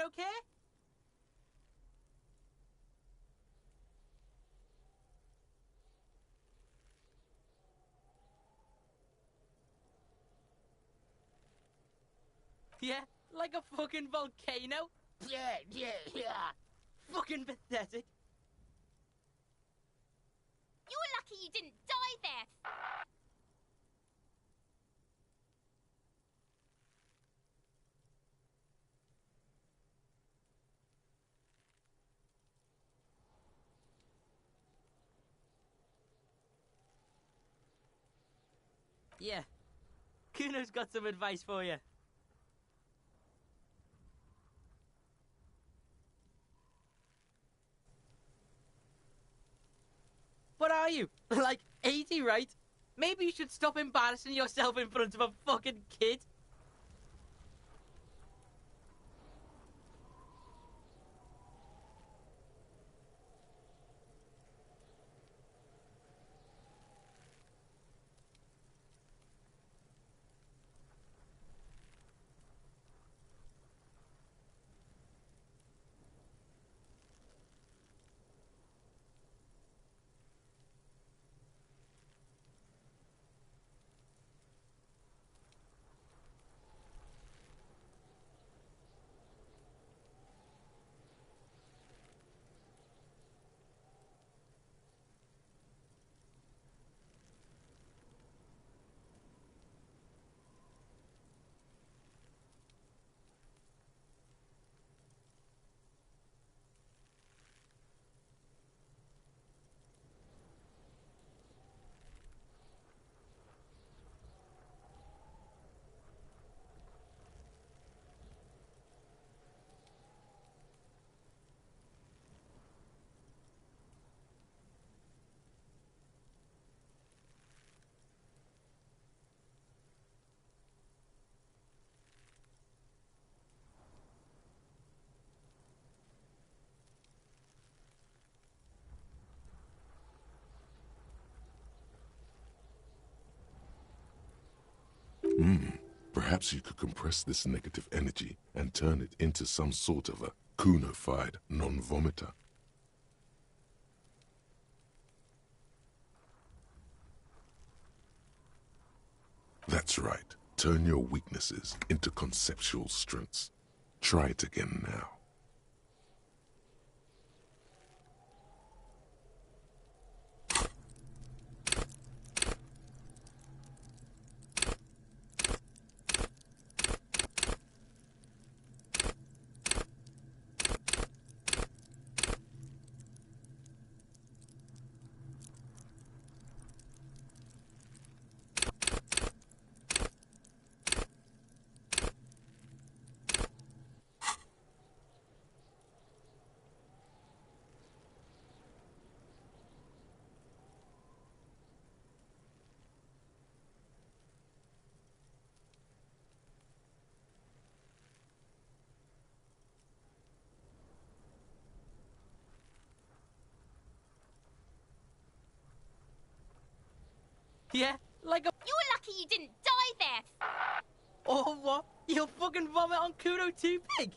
Kuno care? Yeah, like a fucking volcano. Yeah. Fucking pathetic. You're lucky you didn't die there. Yeah. Kuno's got some advice for you. What are you? Like 80, right? Maybe you should stop embarrassing yourself in front of a fucking kid. Perhaps you could compress this negative energy and turn it into some sort of a Kuno-fied non-vomiter. That's right. Turn your weaknesses into conceptual strengths. Try it again now. Yeah, like a... You're lucky you didn't die there. Oh, what? You'll fucking vomit on Kuno too, pig?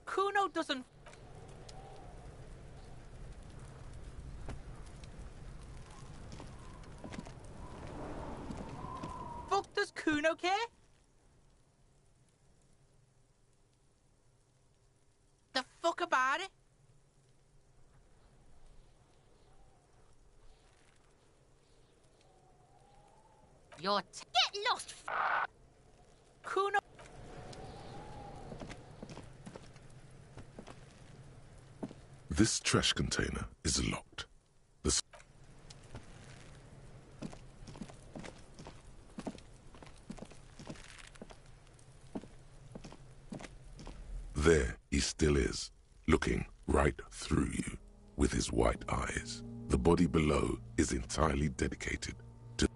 Kuno doesn't... Fuck does Kuno care? The fuck about it? You're... Get lost. Kuno... This trash container is locked. There he still is, looking right through you with his white eyes. The body below is entirely dedicated to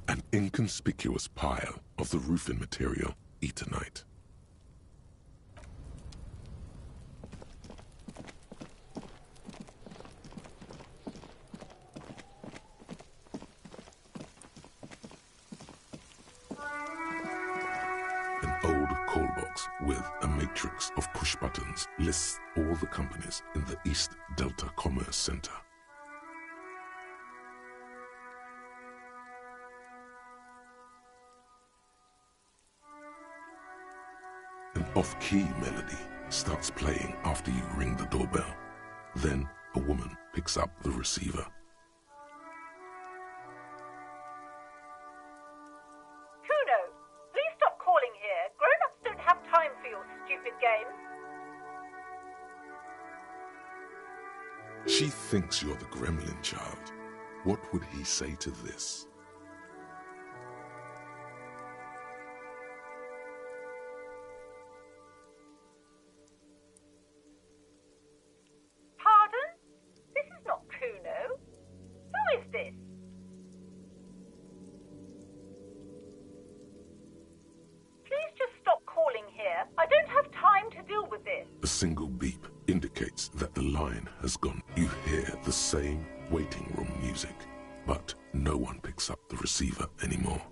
an inconspicuous pile of the roofing material, eternite. An old call box with a matrix of push buttons lists all the companies in the East Delta Commerce Center. An off-key melody starts playing after you ring the doorbell. Then a woman picks up the receiver. Kuno, please stop calling here. Grown-ups don't have time for your stupid game. She thinks you're the gremlin child. What would he say to this? Pardon? This is not Kuno. Who is this? Please just stop calling here. I don't have time to deal with this. A single beep indicates that the line has gone. You hear the same waiting room music, but no one picks up the receiver anymore.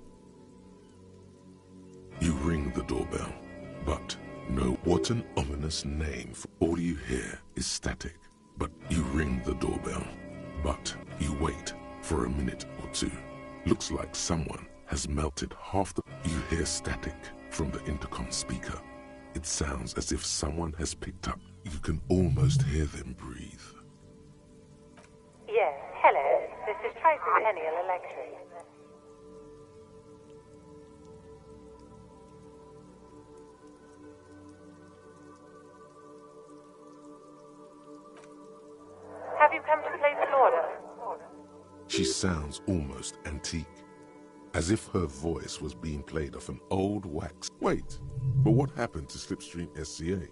You ring the doorbell, but no. What an ominous name. All you hear is static, but you ring the doorbell, but you wait for a minute or two. Looks like someone has melted half the... You hear static from the intercom speaker. It sounds as if someone has picked up. You can almost hear them breathe. Yes, hello. This is Tricentennial Electric. Have you come to place an order? She sounds almost antique, as if her voice was being played off an old wax. Wait, but what happened to Slipstream SCA?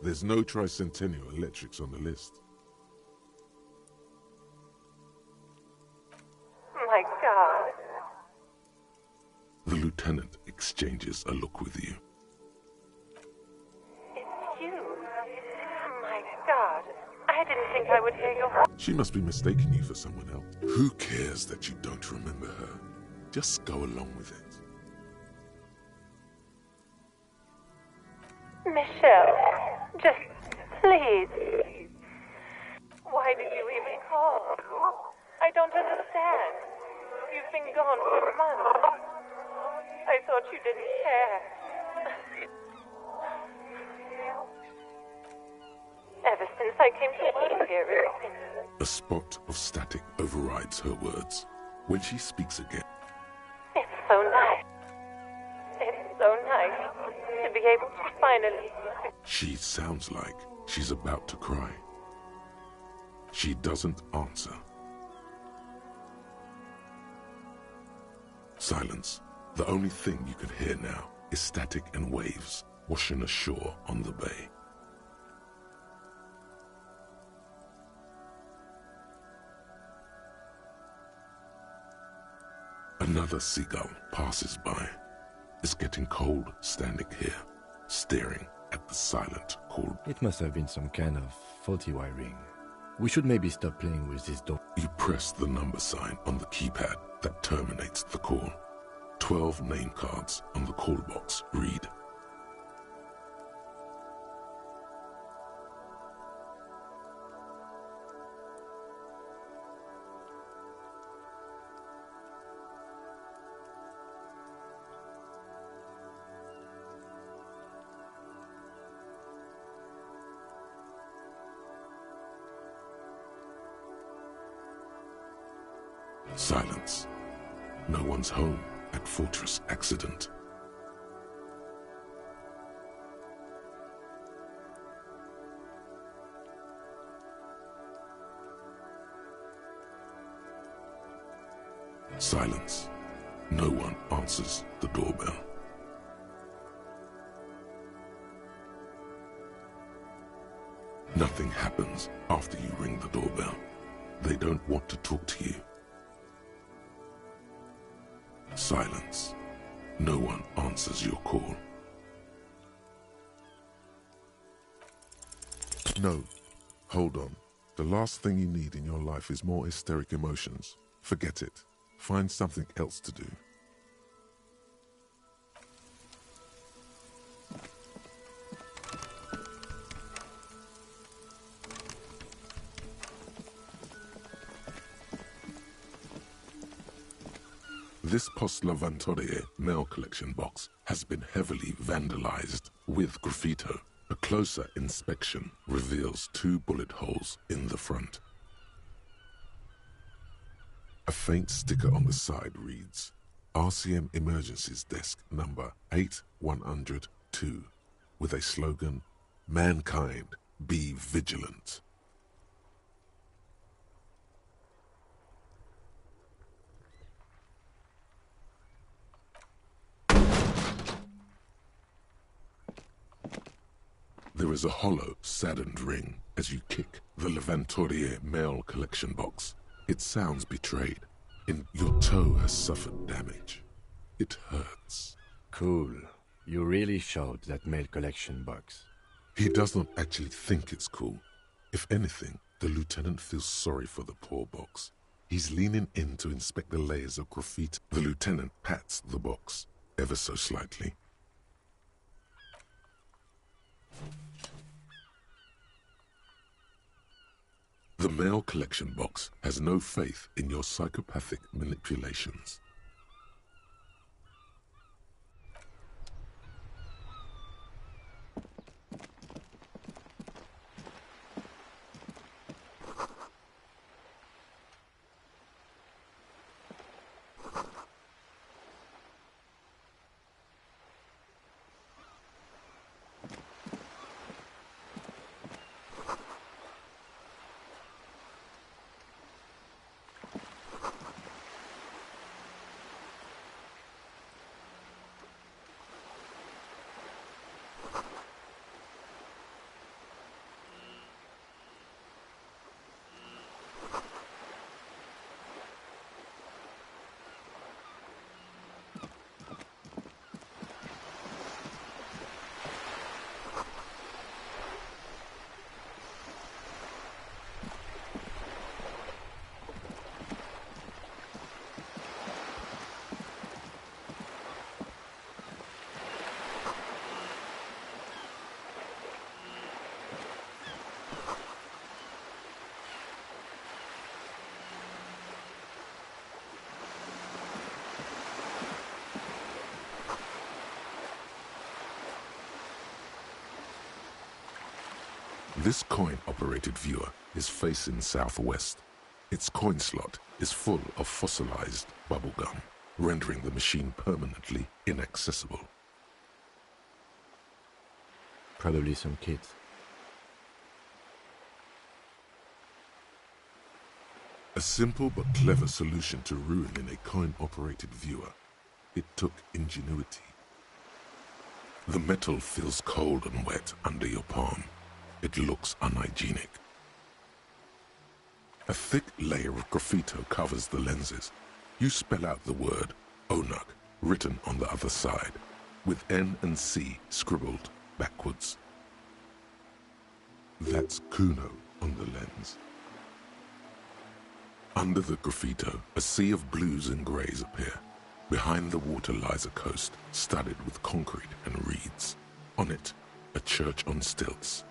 There's no Tricentennial Electrics on the list. My God. The lieutenant exchanges a look with you. It's you. My God. I didn't think I would hear your voice. She must be mistaking you for someone else. Who cares that you don't remember her? Just go along with it. Michelle, just please. Why did you even call? I don't understand. You've been gone for months. I thought you didn't care. Ever since I came to work here, it's been... A spot of static overrides her words. When she speaks again, It's so nice. It's so nice to be able to finally... she sounds like she's about to cry. She doesn't answer. Silence. The only thing you can hear now is static and waves washing ashore on the bay. Another seagull passes by. It's getting cold standing here, staring at the silent call. It must have been some kind of faulty wiring. We should maybe stop playing with this door. You press the number sign on the keypad that terminates the call. 12 name cards on the call box read. Silence. No one's home at Fortress Accident. Silence. No one answers the doorbell. Nothing happens after you ring the doorbell. They don't want to talk to you. Silence. No one answers your call. No. Hold on. The last thing you need in your life is more hysteric emotions. Forget it. Find something else to do. This post-Lavantorie mail collection box has been heavily vandalized with graffito. A closer inspection reveals 2 bullet holes in the front. A faint sticker on the side reads, RCM Emergencies Desk number 8102, with a slogan, Mankind, be vigilant. There is a hollow, saddened ring as you kick the Lavantorie mail collection box. It sounds betrayed. Your toe has suffered damage. It hurts. Cool. You really showed that mail collection box. He does not actually think it's cool. If anything, the lieutenant feels sorry for the poor box. He's leaning in to inspect the layers of graffiti. The lieutenant pats the box, ever so slightly. The mail collection box has no faith in your psychopathic manipulations. This coin-operated viewer is facing southwest. Its coin slot is full of fossilized bubblegum, rendering the machine permanently inaccessible. Probably some kids. A simple but clever solution to ruining a coin-operated viewer. It took ingenuity. The metal feels cold and wet under your palm. It looks unhygienic. A thick layer of graffito covers the lenses. You spell out the word Onuk written on the other side, with N and C scribbled backwards. That's Kuno on the lens. Under the graffito, a sea of blues and greys appear. Behind the water lies a coast studded with concrete and reeds. On it, a church on stilts.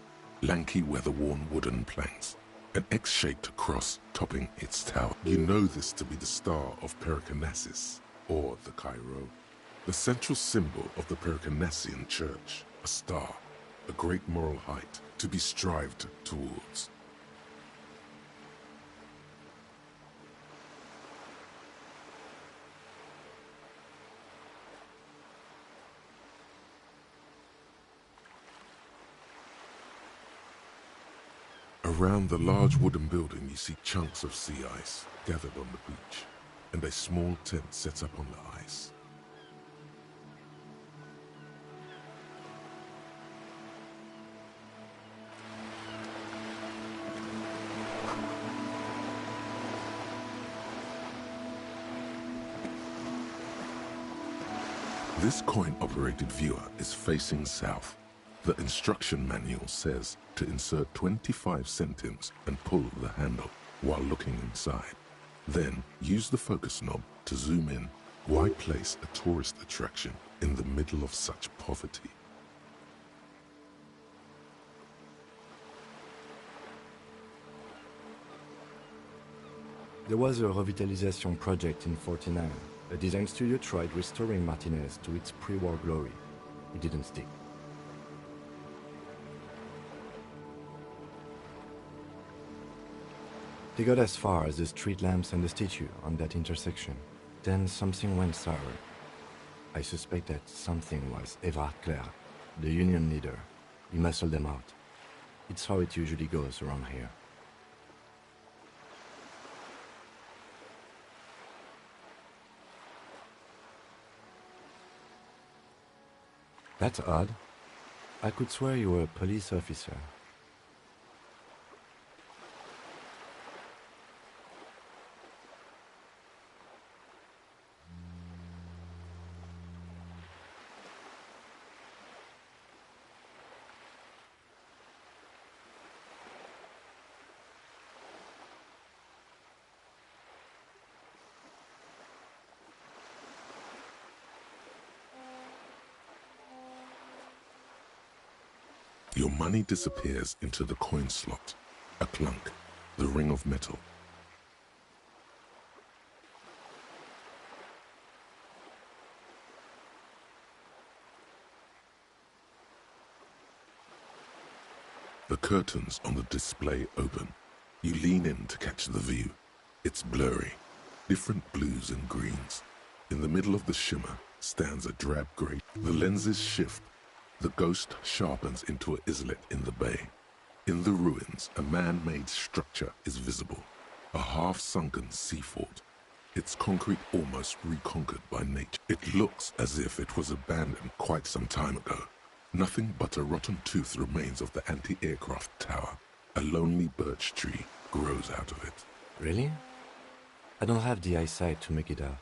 Lanky, weather-worn wooden planks, an X-shaped cross topping its tower. You know this to be the star of Pericanasis, or the Cairo, the central symbol of the Pericanassian church, a star, a great moral height to be strived towards. Around the large wooden building, you see chunks of sea ice gathered on the beach. and a small tent set up on the ice. This coin-operated viewer is facing south. The instruction manual says to insert 25 centimes and pull the handle while looking inside. Then use the focus knob to zoom in. Why place a tourist attraction in the middle of such poverty? There was a revitalization project in 49. A design studio tried restoring Martinez to its pre-war glory. It didn't stick. They got as far as the street lamps and the statue on that intersection. Then something went sour. I suspect that something was Everard Clare, the union leader. He muscled them out. It's how it usually goes around here. That's odd. I could swear you were a police officer. Your money disappears into the coin slot. A clunk, the ring of metal. The curtains on the display open. You lean in to catch the view. It's blurry, different blues and greens. In the middle of the shimmer stands a drab grey. The lenses shift. The ghost sharpens into an islet in the bay. In the ruins, a man-made structure is visible, a half-sunken sea fort. Its concrete almost reconquered by nature. It looks as if it was abandoned quite some time ago. Nothing but a rotten tooth remains of the anti-aircraft tower. A lonely birch tree grows out of it. Really? I don't have the eyesight to make it out.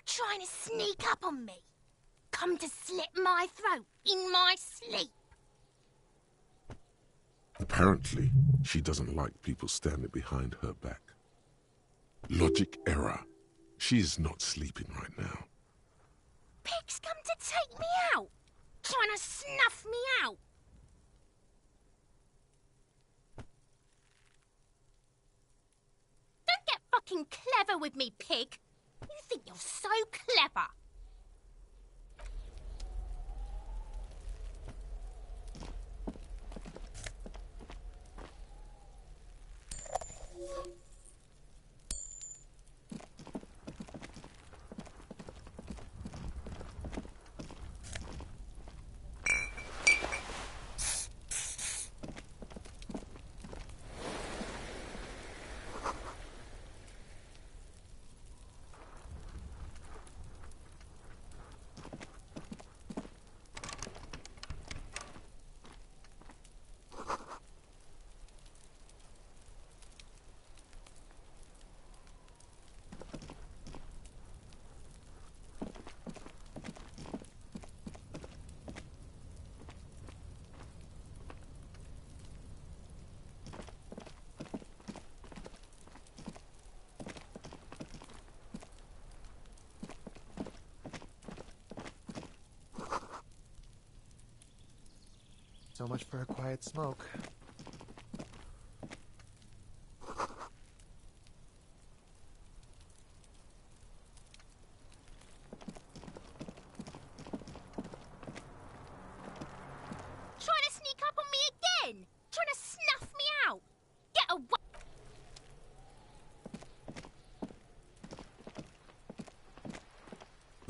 Trying to sneak up on me? Come to slit my throat in my sleep? Apparently, she doesn't like people standing behind her back. Logic error. She is not sleeping right now. Pig's come to take me out, trying to snuff me out. Don't get fucking clever with me, pig. You think you're so clever. So much for a quiet smoke.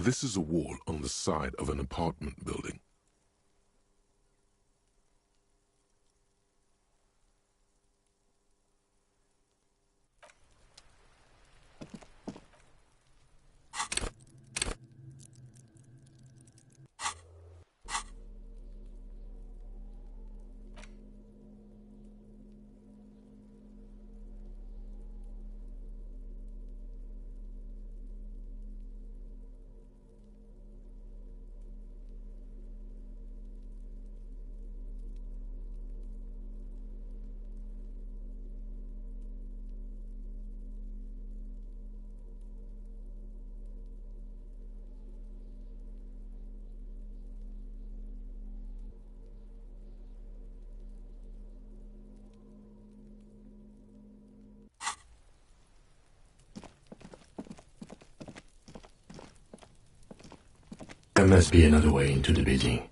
This is a wall on the side of an apartment building. There must be another way into the building.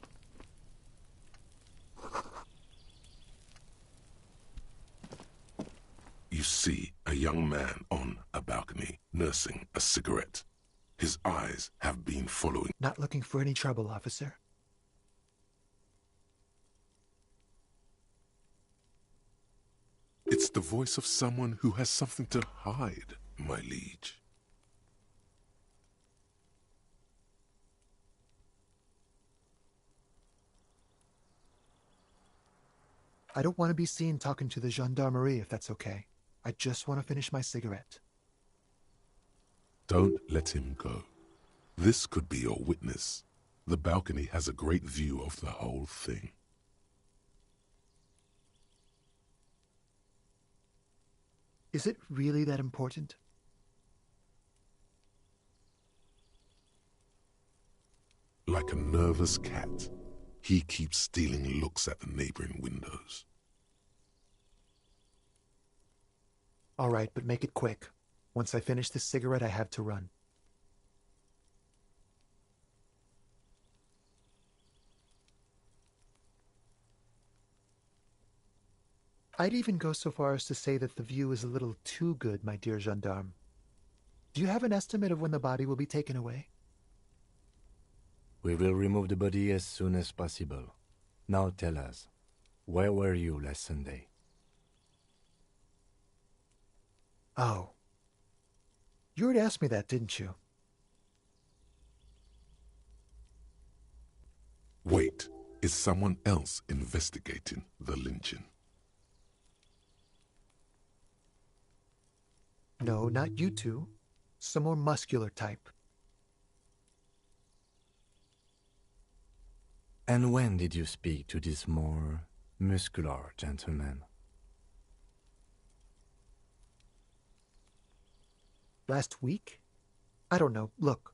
You see a young man on a balcony nursing a cigarette. His eyes have been following. Not looking for any trouble, officer. It's the voice of someone who has something to hide, my liege. I don't want to be seen talking to the gendarmerie, if that's okay. I just want to finish my cigarette. Don't let him go. This could be your witness. The balcony has a great view of the whole thing. Is it really that important? Like a nervous cat, he keeps stealing looks at the neighboring windows. All right, but make it quick. Once I finish this cigarette, I have to run. I'd even go so far as to say that the view is a little too good, my dear gendarme. Do you have an estimate of when the body will be taken away? We will remove the body as soon as possible. Now tell us, where were you last Sunday? Oh. You already asked me that, didn't you? Wait, is someone else investigating the lynching? No, not you two. Some more muscular type. And when did you speak to this more muscular gentleman? Last week? I don't know. Look.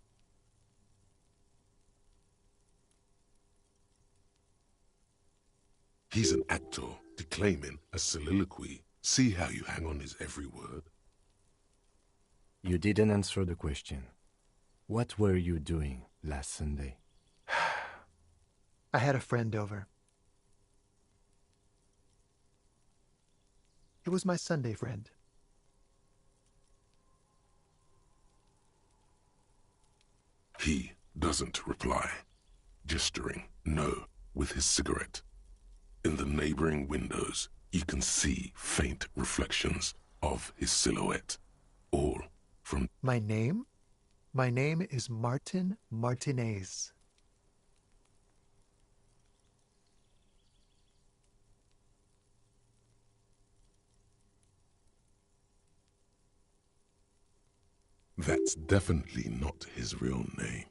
He's an actor declaiming a soliloquy. See how you hang on his every word? You didn't answer the question. What were you doing last Sunday? I had a friend over. It was my Sunday friend. He doesn't reply, gesturing no with his cigarette. In the neighboring windows, you can see faint reflections of his silhouette, all from... My name? My name is Martin Martinez. That's definitely not his real name.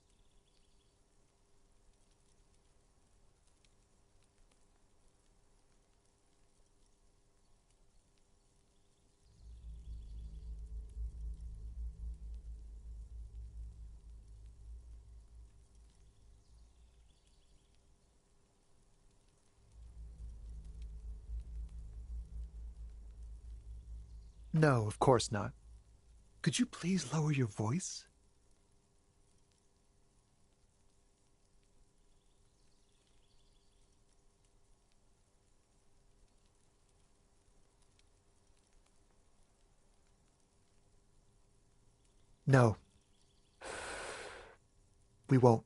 No, of course not. Could you please lower your voice? No. We won't.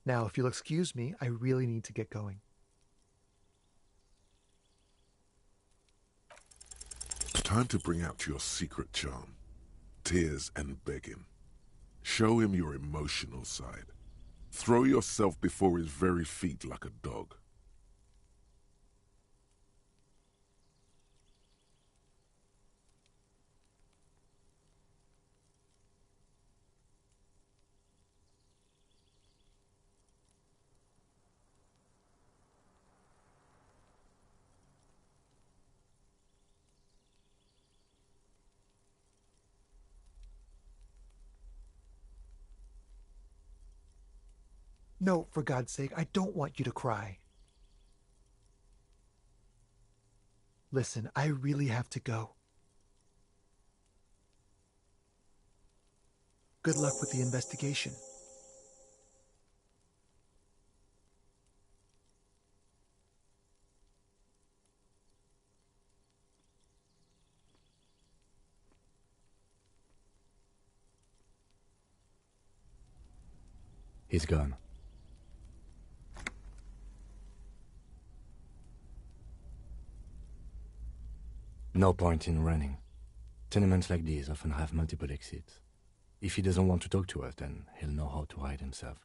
Now, if you'll excuse me, I really need to get going. Time to bring out your secret charm. Tears and begging. Show him your emotional side. Throw yourself before his very feet like a dog. No, for God's sake, I don't want you to cry. Listen, I really have to go. Good luck with the investigation. He's gone. No point in running. Tenements like these often have multiple exits. If he doesn't want to talk to us, then he'll know how to hide himself.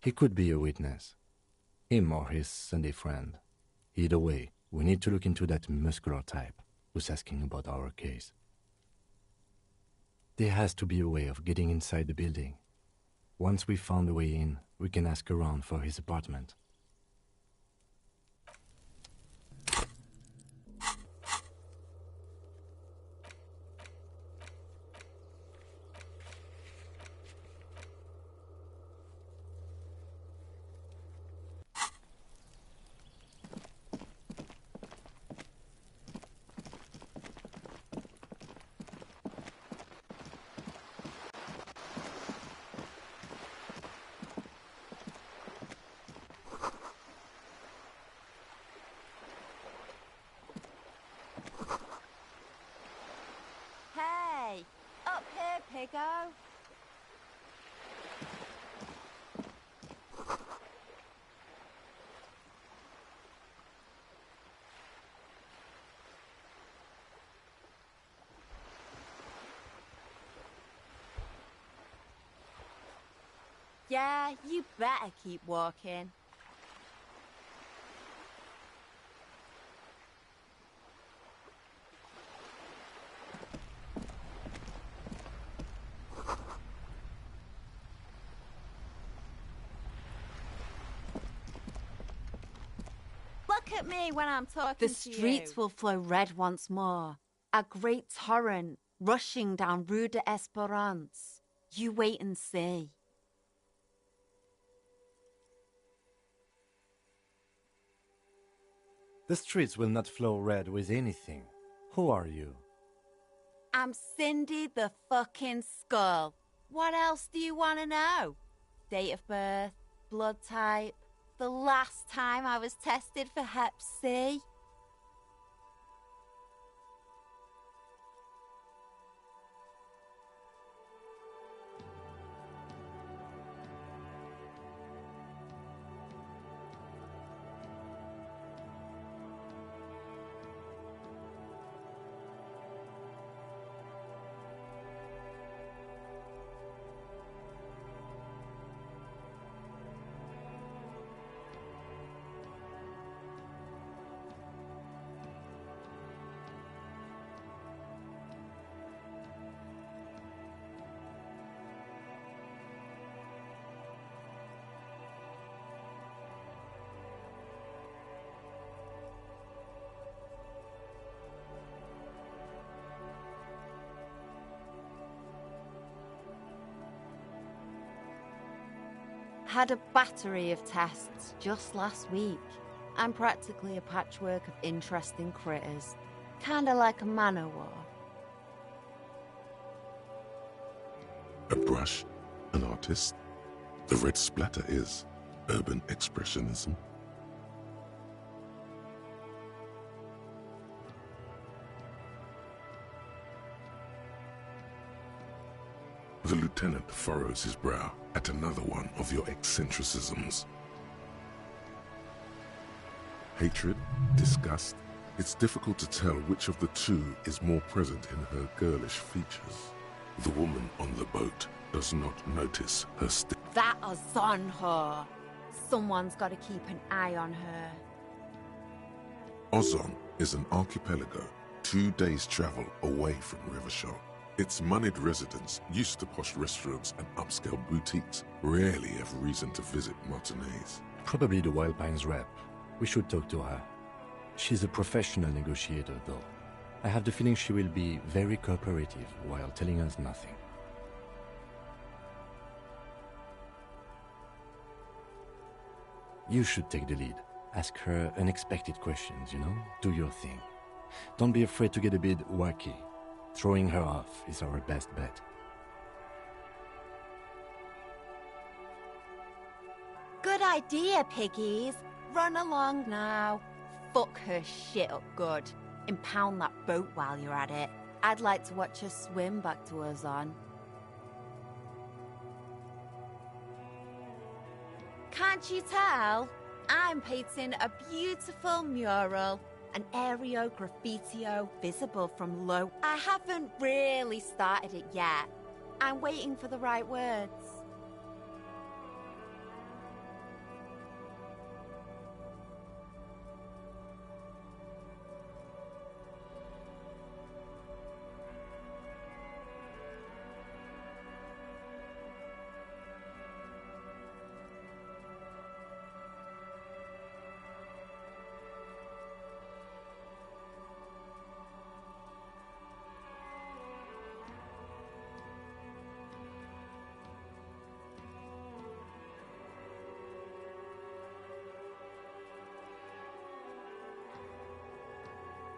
He could be a witness. Him or his Sunday friend. Either way, we need to look into that muscular type who's asking about our case. There has to be a way of getting inside the building. Once we've found a way in, we can ask around for his apartment. Hey, up here, Piggo. Yeah, you better keep walking. Look at me when I'm talking The to you. streets will flow red once more. A great torrent rushing down Rue de Esperance. You wait and see. The streets will not flow red with anything. Who are you? I'm Cindy the fucking Skull. What else do you want to know? Date of birth, blood type, the last time I was tested for Hep C. Had a battery of tests just last week. I'm practically a patchwork of interesting critters. Kinda like a man-o'-war. A brush? An artist? The red splatter is urban expressionism. lieutenant furrows his brow at another one of your eccentricisms. Hatred? Disgust? It's difficult to tell which of the two is more present in her girlish features. The woman on the boat does not notice her That is on her. Someone's got to keep an eye on her. Ozon is an archipelago 2 days' travel away from Rivershore. Its moneyed residents, used to posh restaurants and upscale boutiques, rarely have reason to visit Martinez. Probably the Wild Pines rep. We should talk to her. She's a professional negotiator, though. I have the feeling she will be very cooperative while telling us nothing. You should take the lead. Ask her unexpected questions, you know? Do your thing. Don't be afraid to get a bit wacky. Throwing her off is our best bet. Good idea, piggies. Run along now. Fuck her shit up good. Impound that boat while you're at it. I'd like to watch her swim back to Ozon. Can't you tell? I'm painting a beautiful mural, an aereo graffitio visible from low. I haven't really started it yet. I'm waiting for the right words.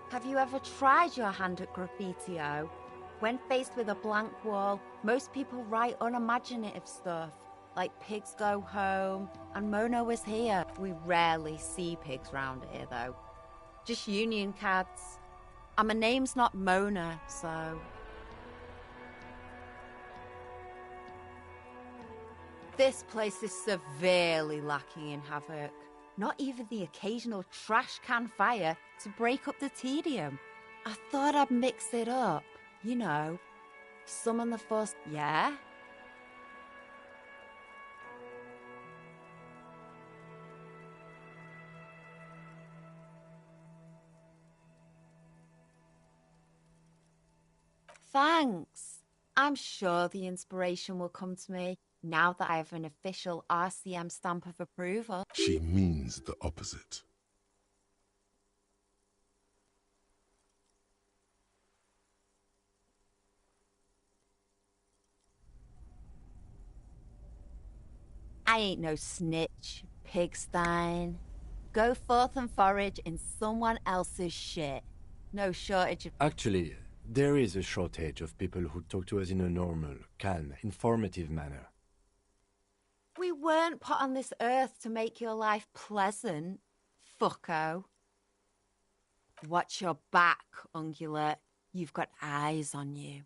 Have you ever tried your hand at graffitio? When faced with a blank wall, most people write unimaginative stuff, like pigs go home and Mono is here. We rarely see pigs round here, though. Just union cards. And my name's not Mona, so... This place is severely lacking in havoc. Not even the occasional trash can fire to break up the tedium. I thought I'd mix it up, you know. Summon the force, yeah? Thanks. I'm sure the inspiration will come to me now that I have an official RCM stamp of approval. She means the opposite. I ain't no snitch, pigstein. Go forth and forage in someone else's shit. No shortage of... Actually, there is a shortage of people who talk to us in a normal, calm, informative manner. We weren't put on this earth to make your life pleasant, fucko. Watch your back, ungulate. You've got eyes on you.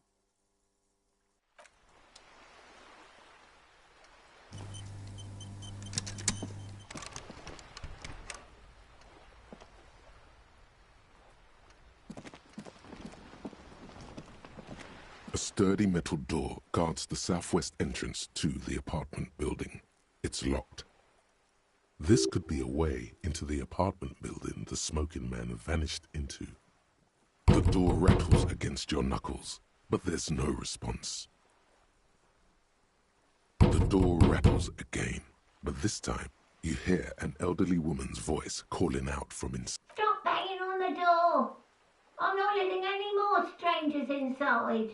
A sturdy metal door guards the southwest entrance to the apartment building. It's locked. This could be a way into the apartment building the smoking man vanished into. The door rattles against your knuckles, but there's no response. The door rattles again, but this time you hear an elderly woman's voice calling out from inside. Stop banging on the door. I'm not letting any more strangers inside.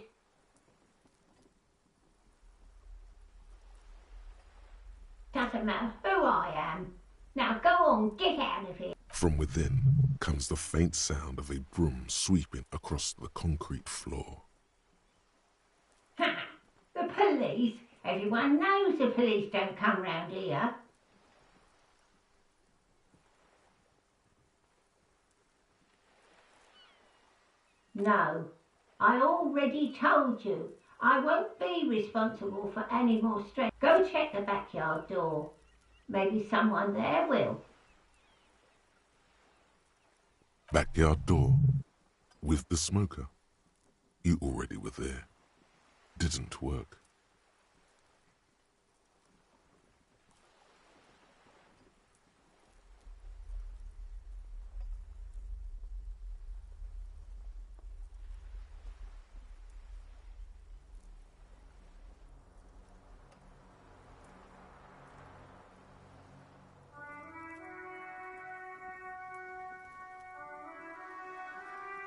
Doesn't matter who I am. Now go on, get out of here. From within comes the faint sound of a broom sweeping across the concrete floor. Ha! The police? Everyone knows the police don't come round here. No, I already told you. I won't be responsible for any more stress. Go check the backyard door. Maybe someone there will. Backyard door. With the smoker. You already were there. Didn't work.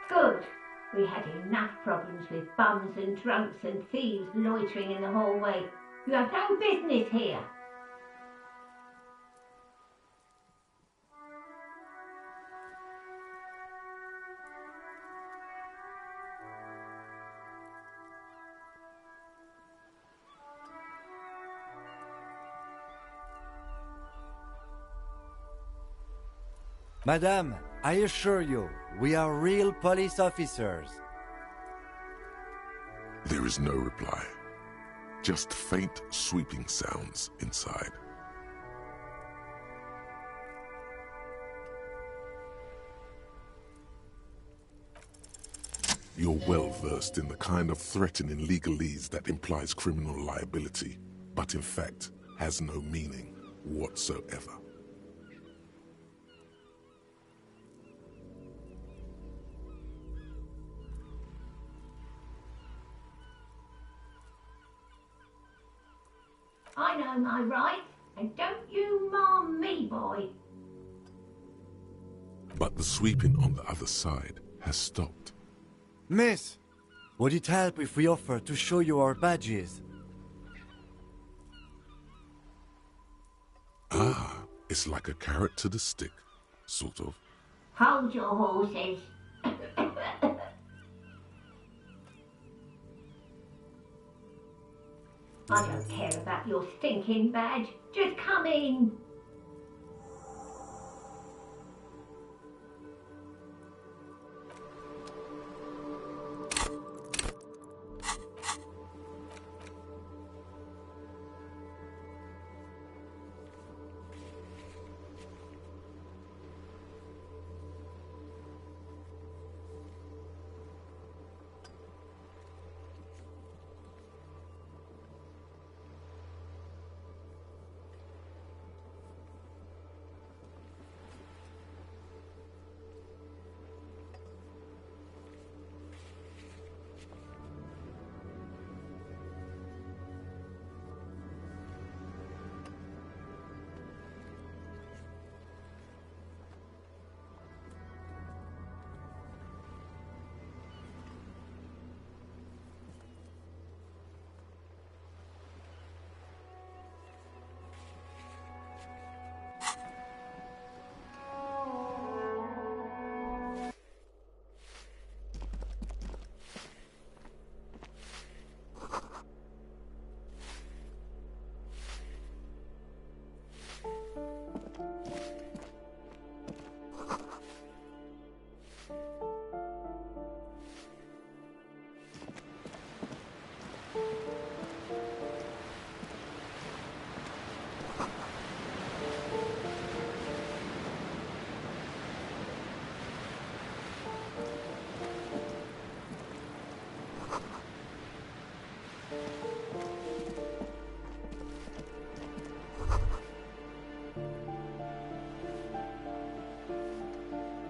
Good. We had enough problems with bums and drunks and thieves loitering in the hallway. You have no business here. Madame, I assure you, we are real police officers. There is no reply. Just faint, sweeping sounds inside. You're well versed in the kind of threatening legalese that implies criminal liability, but in fact has no meaning whatsoever. I know my rights, and don't you marm me, boy. But the sweeping on the other side has stopped. Miss, would it help if we offer to show you our badges? Ah, it's like a carrot to the stick, sort of. Hold your horses. I don't care about your stinking badge. Just come in.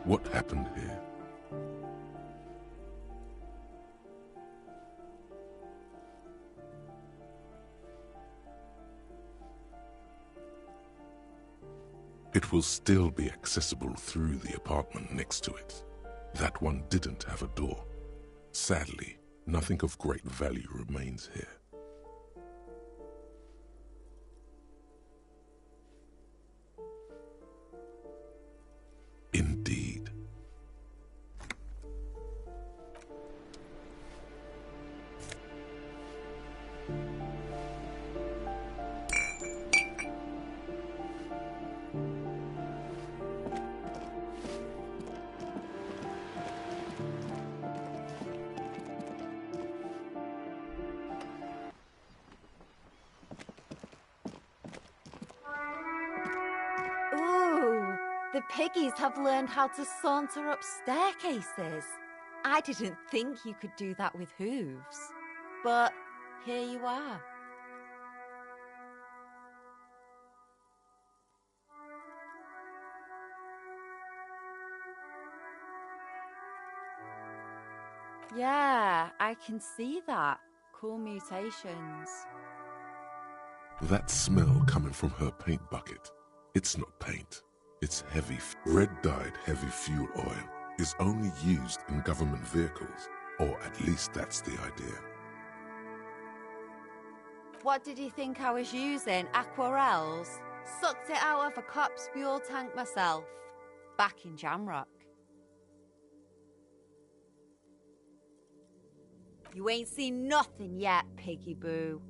What happened here? It will still be accessible through the apartment next to it. That one didn't have a door. Sadly, nothing of great value remains here. Indeed. The piggies have learned how to saunter up staircases. I didn't think you could do that with hooves. But here you are. Yeah, I can see that. Cool mutations. That smell coming from her paint bucket. It's not paint. It's heavy, red-dyed heavy fuel oil is only used in government vehicles, or at least that's the idea. What did you think I was using? Aquarels? Sucked it out of a cop's fuel tank myself. Back in Jamrock. You ain't seen nothing yet, Piggy Boo.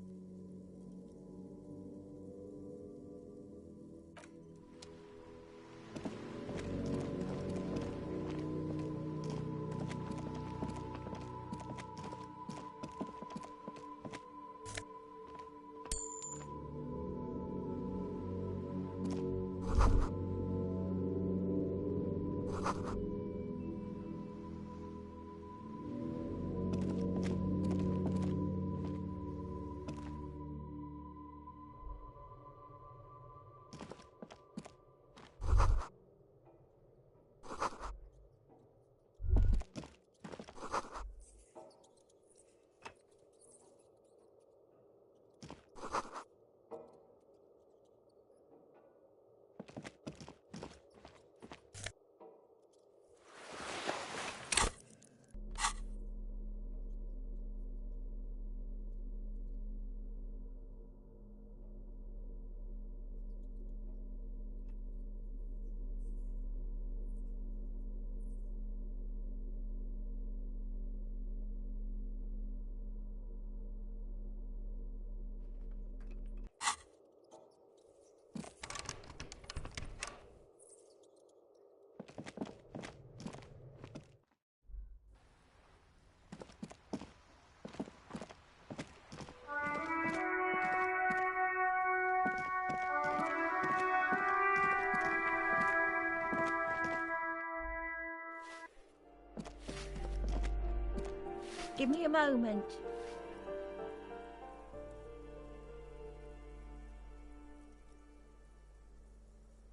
Give me a moment.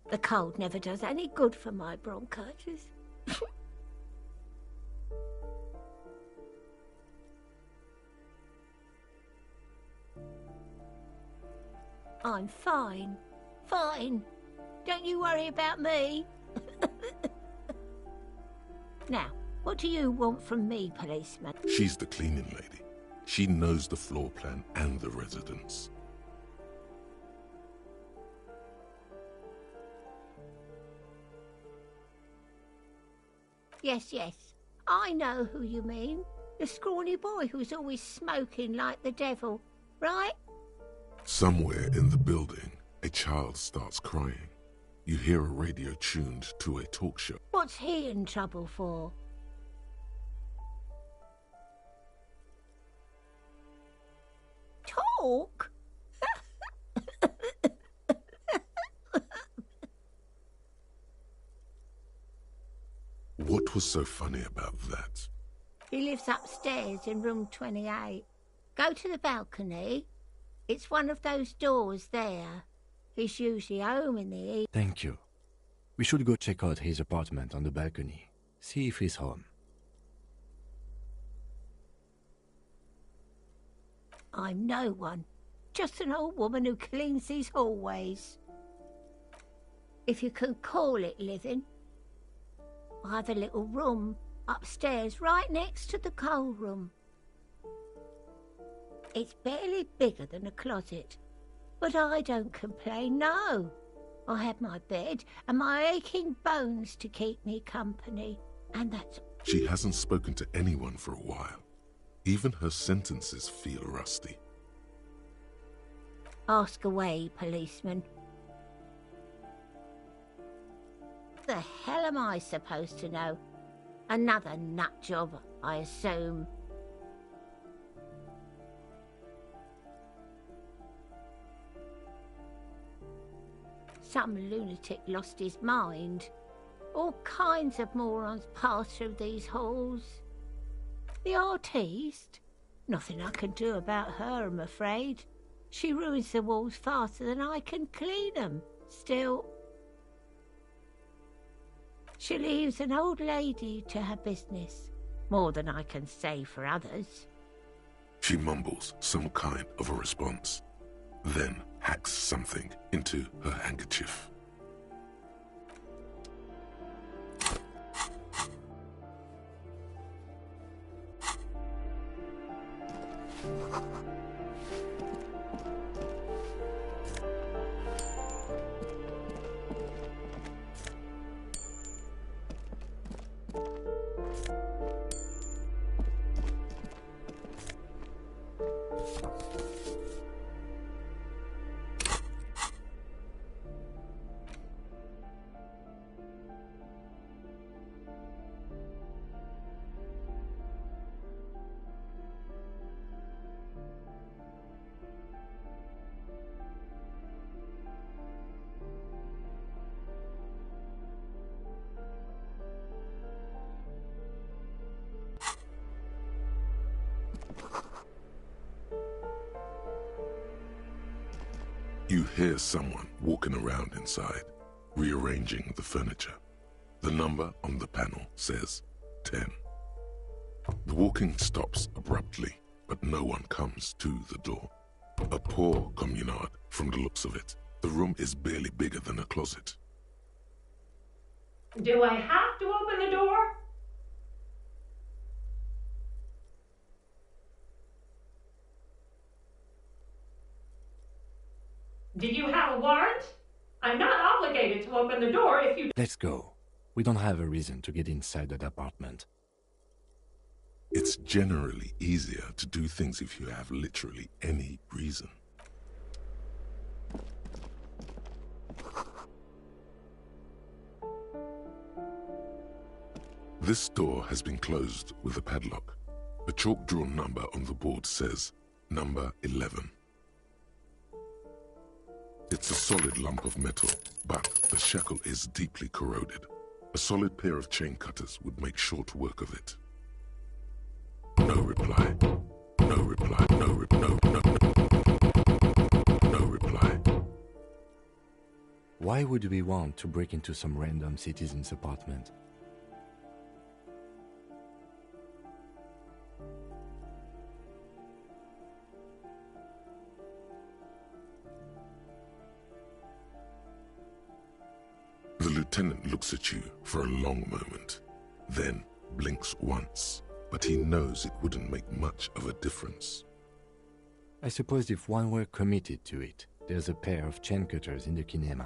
The cold never does any good for my bronchitis. I'm fine. Fine. Don't you worry about me. Now, what do you want from me, policeman? She's the cleaning lady. She knows the floor plan and the residence. Yes, yes. I know who you mean. The scrawny boy who's always smoking like the devil, right? Somewhere in the building, a child starts crying. You hear a radio tuned to a talk show. What's he in trouble for? Talk? What was so funny about that? He lives upstairs in room 28. Go to the balcony. It's one of those doors there. He's usually home in the evening. Thank you. We should go check out his apartment on the balcony. See if he's home. I'm no one. Just an old woman who cleans these hallways. If you can call it living. I have a little room upstairs right next to the coal room. It's barely bigger than a closet, but I don't complain, no. I have my bed and my aching bones to keep me company, and that's... She hasn't spoken to anyone for a while. Even her sentences feel rusty. Ask away, policeman. The hell am I supposed to know? Another nut job, I assume. Some lunatic lost his mind. All kinds of morons pass through these halls. The artiste? Nothing I can do about her, I'm afraid. She ruins the walls faster than I can clean them. Still, she leaves an old lady to her business. More than I can say for others. She mumbles some kind of a response, then hacks something into her handkerchief. You hear someone walking around inside, rearranging the furniture. The number on the panel says 10. The walking stops abruptly, but no one comes to the door. A poor communard from the looks of it. The room is barely bigger than a closet. Do I have to open the door? Do you have a warrant? I'm not obligated to open the door if you... Let's go. We don't have a reason to get inside that apartment. It's generally easier to do things if you have literally any reason. This door has been closed with a padlock. A chalk-drawn number on the board says, number 11. It's a solid lump of metal, but the shackle is deeply corroded. A solid pair of chain cutters would make short work of it. No reply. No reply. No reply. Why would we want to break into some random citizen's apartment? The lieutenant looks at you for a long moment, then blinks once, but he knows it wouldn't make much of a difference. I suppose if one were committed to it, there's a pair of chain cutters in the kinema.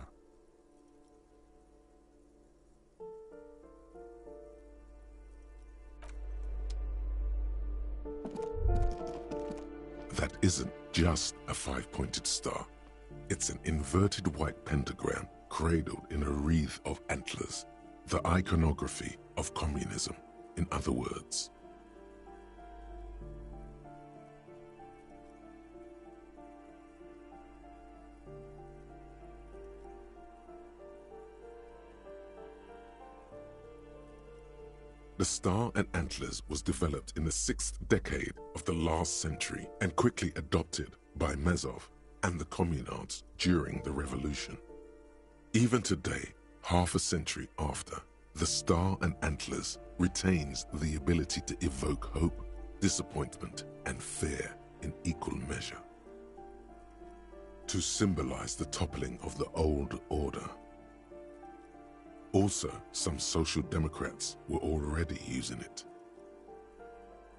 That isn't just a five-pointed star. It's an inverted white pentagram cradled in a wreath of antlers, the iconography of communism, in other words. The star and antlers was developed in the 6th decade of the last century and quickly adopted by Mazov and the communards during the revolution. Even today, half a century after, the star and antlers retains the ability to evoke hope, disappointment, and fear in equal measure. To symbolize the toppling of the old order. Also, some social democrats were already using it.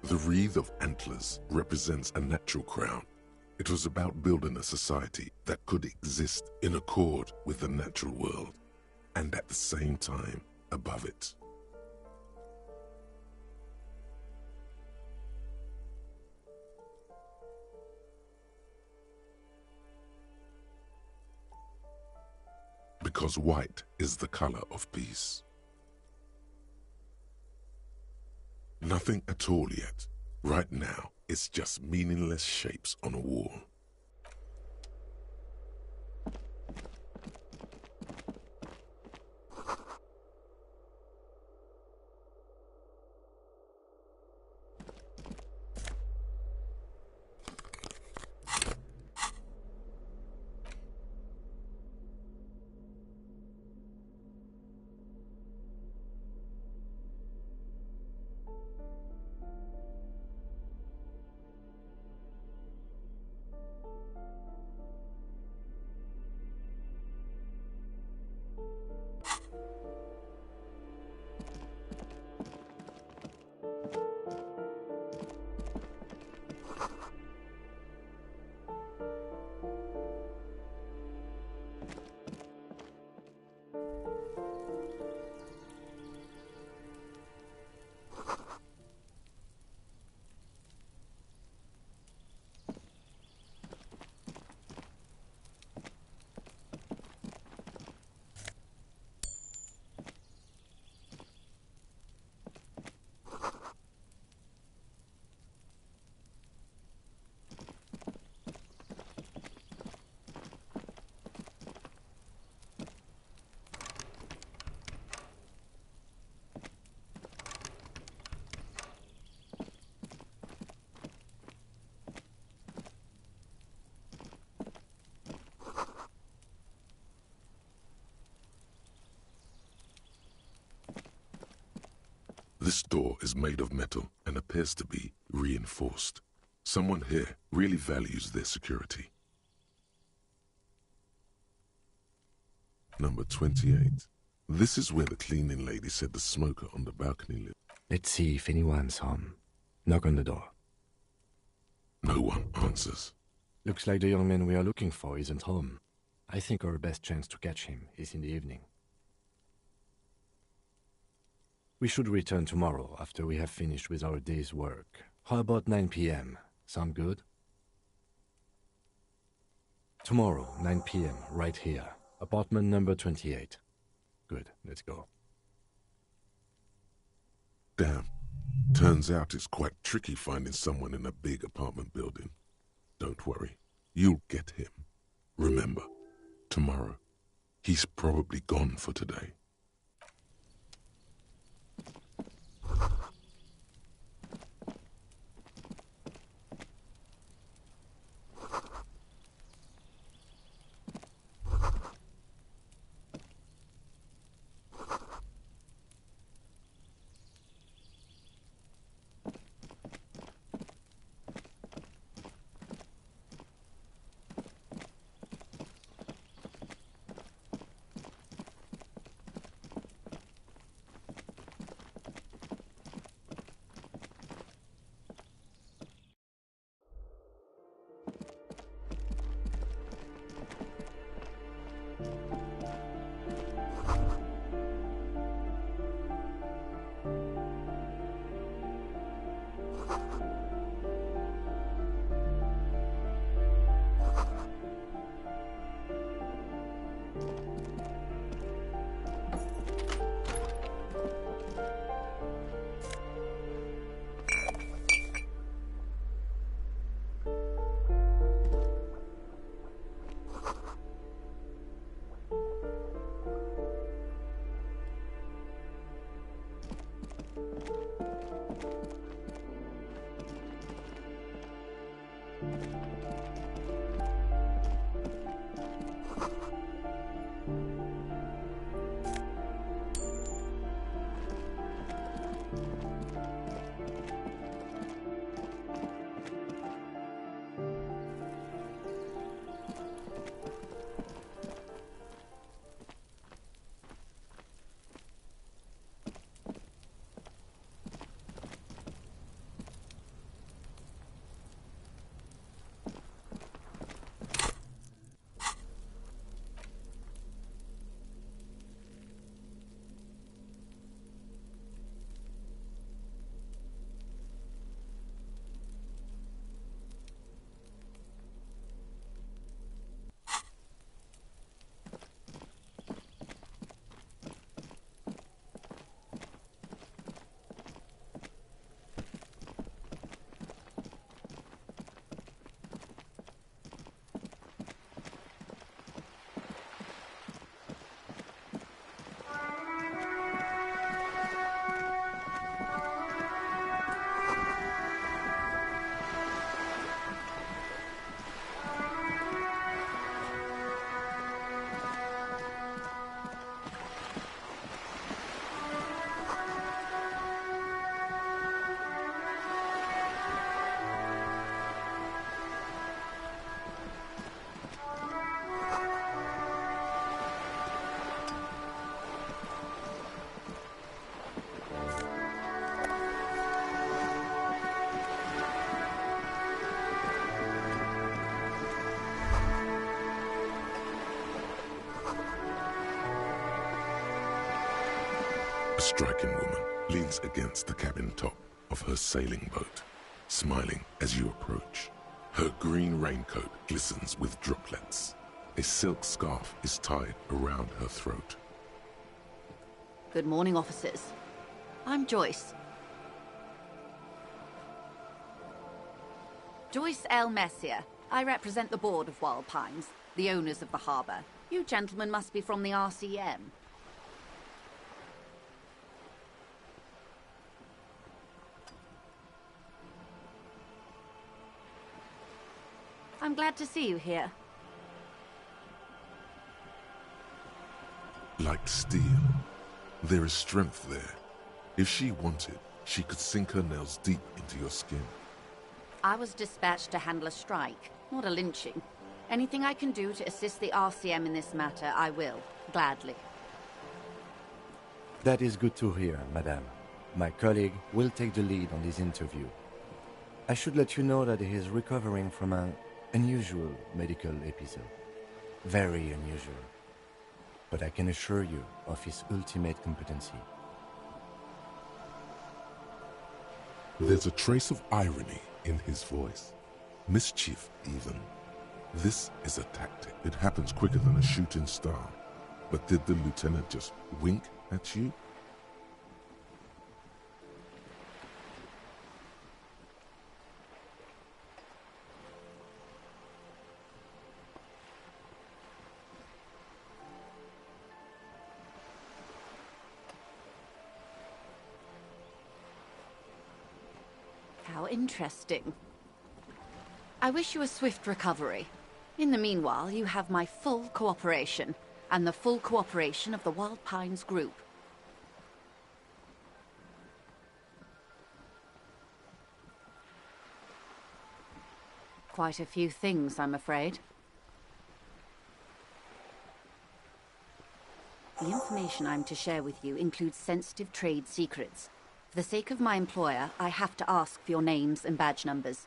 The wreath of antlers represents a natural crown. It was about building a society that could exist in accord with the natural world, and at the same time above it. Because white is the color of peace. Nothing at all yet. Right now, it's just meaningless shapes on a wall. This door is made of metal and appears to be reinforced. Someone here really values their security. Number 28. This is where the cleaning lady said the smoker on the balcony lived. Let's see if anyone's home. Knock on the door. No one answers. Looks like the young man we are looking for isn't home. I think our best chance to catch him is in the evening. We should return tomorrow after we have finished with our day's work. How about 9 p.m.? Sound good? Tomorrow, 9 p.m., right here. Apartment number 28. Good, let's go. Damn. Turns out it's quite tricky finding someone in a big apartment building. Don't worry. You'll get him. Remember, tomorrow. He's probably gone for today. A striking woman leans against the cabin top of her sailing boat, smiling as you approach. Her green raincoat glistens with droplets. A silk scarf is tied around her throat. Good morning, officers. I'm Joyce. Joyce L. Messier. I represent the board of Wild Pines, the owners of the harbour. You gentlemen must be from the RCM. I'm glad to see you here. Like steel, there is strength there. If she wanted, she could sink her nails deep into your skin. I was dispatched to handle a strike, not a lynching. Anything I can do to assist the RCM in this matter, I will, gladly. That is good to hear, madame. My colleague will take the lead on this interview. I should let you know that he is recovering from an unusual medical episode. Very unusual. But I can assure you of his ultimate competency. There's a trace of irony in his voice. Mischief, even. This is a tactic. It happens quicker than a shooting star. But did the lieutenant just wink at you? How interesting. I wish you a swift recovery. In the meanwhile, you have my full cooperation, and the full cooperation of the Wild Pines group. Quite a few things, I'm afraid. The information I'm to share with you includes sensitive trade secrets. For the sake of my employer, I have to ask for your names and badge numbers.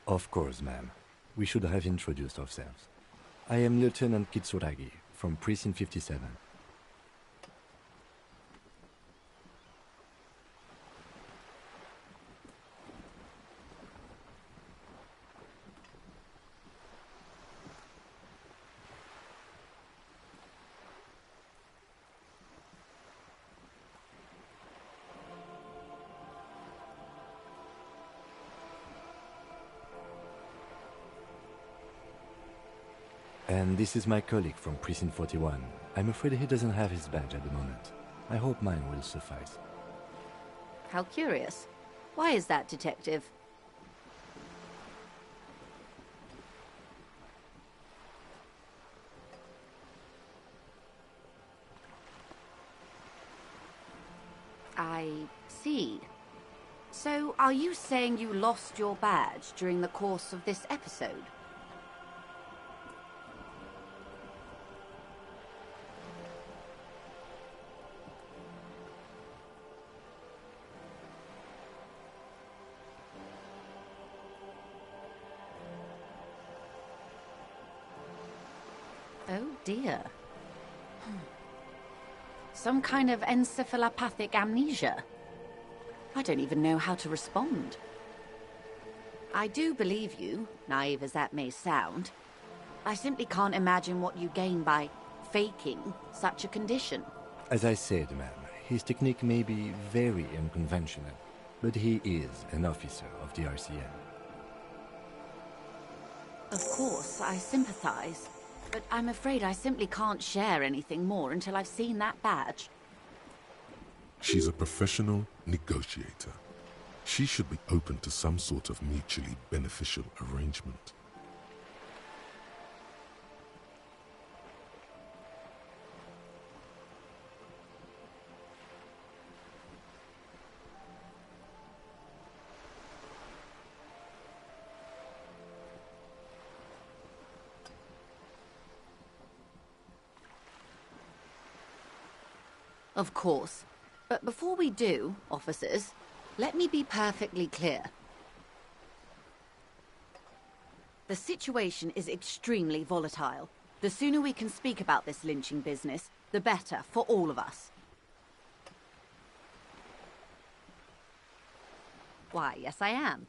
Of course, ma'am. We should have introduced ourselves. I am Lieutenant Kitsuragi, from Precinct 57. And this is my colleague from Precinct 41. I'm afraid he doesn't have his badge at the moment. I hope mine will suffice. How curious. Why is that, Detective? I see. So, are you saying you lost your badge during the course of this episode? Oh dear. Some kind of encephalopathic amnesia. I don't even know how to respond. I do believe you, naive as that may sound. I simply can't imagine what you gain by faking such a condition. As I said, ma'am, his technique may be very unconventional, but he is an officer of the RCM. Of course, I sympathize. But I'm afraid I simply can't share anything more until I've seen that badge. She's a professional negotiator. She should be open to some sort of mutually beneficial arrangement. Of course. But before we do, officers, let me be perfectly clear. The situation is extremely volatile. The sooner we can speak about this lynching business, the better for all of us. Why, yes I am.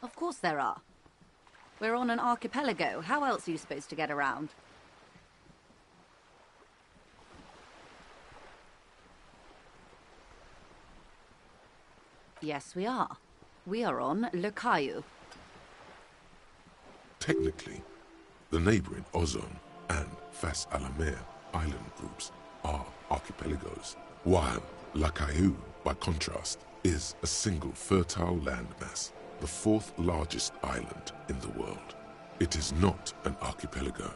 Of course there are. We're on an archipelago. How else are you supposed to get around? Yes, we are. We are on Le Caillou. Technically, the neighboring Ozone and Fas a la Mer island groups are archipelagos, while La Caillou by contrast, is a single fertile landmass, the fourth largest island in the world. It is not an archipelago.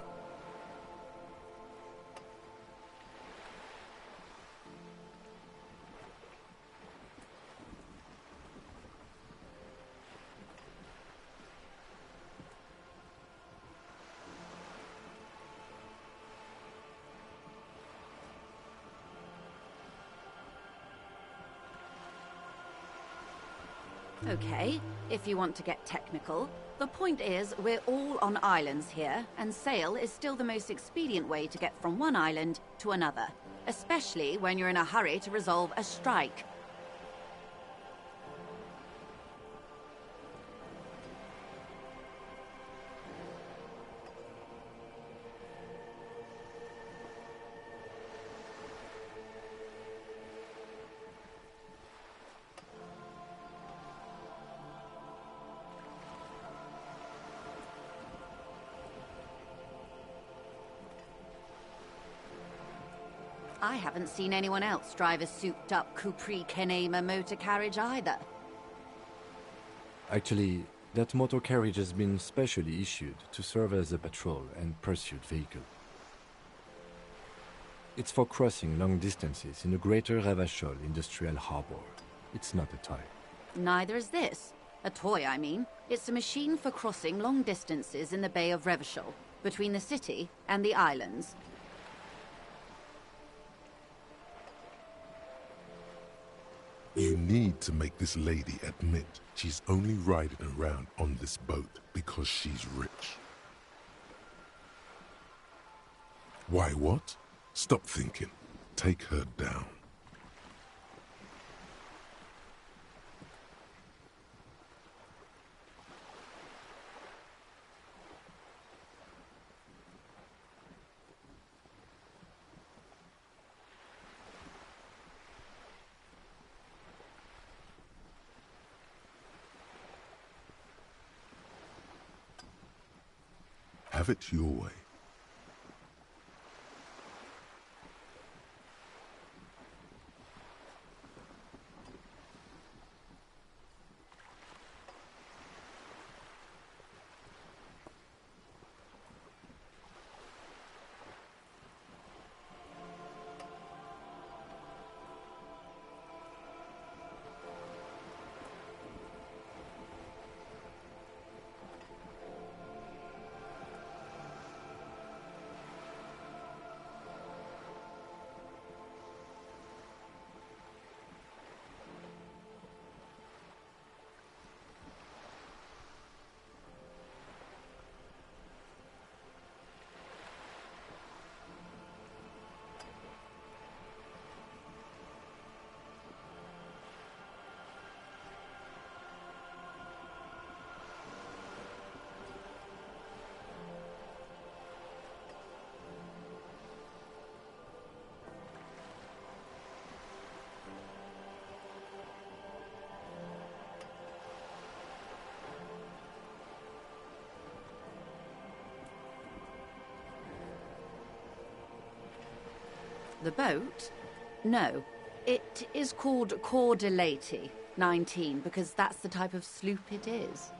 Okay, if you want to get technical, the point is we're all on islands here, and sail is still the most expedient way to get from one island to another, especially when you're in a hurry to resolve a strike. I haven't seen anyone else drive a souped-up Capri Kenema motor carriage either. Actually, that motor carriage has been specially issued to serve as a patrol and pursuit vehicle. It's for crossing long distances in the greater Revachol industrial harbor. It's not a toy. Neither is this. A toy, I mean. It's a machine for crossing long distances in the Bay of Revachol, between the city and the islands. You need to make this lady admit she's only riding around on this boat because she's rich. Why what? Stop thinking. Take her down. Have it your way. The boat? No. It is called Cor de Leyte 19 because that's the type of sloop it is.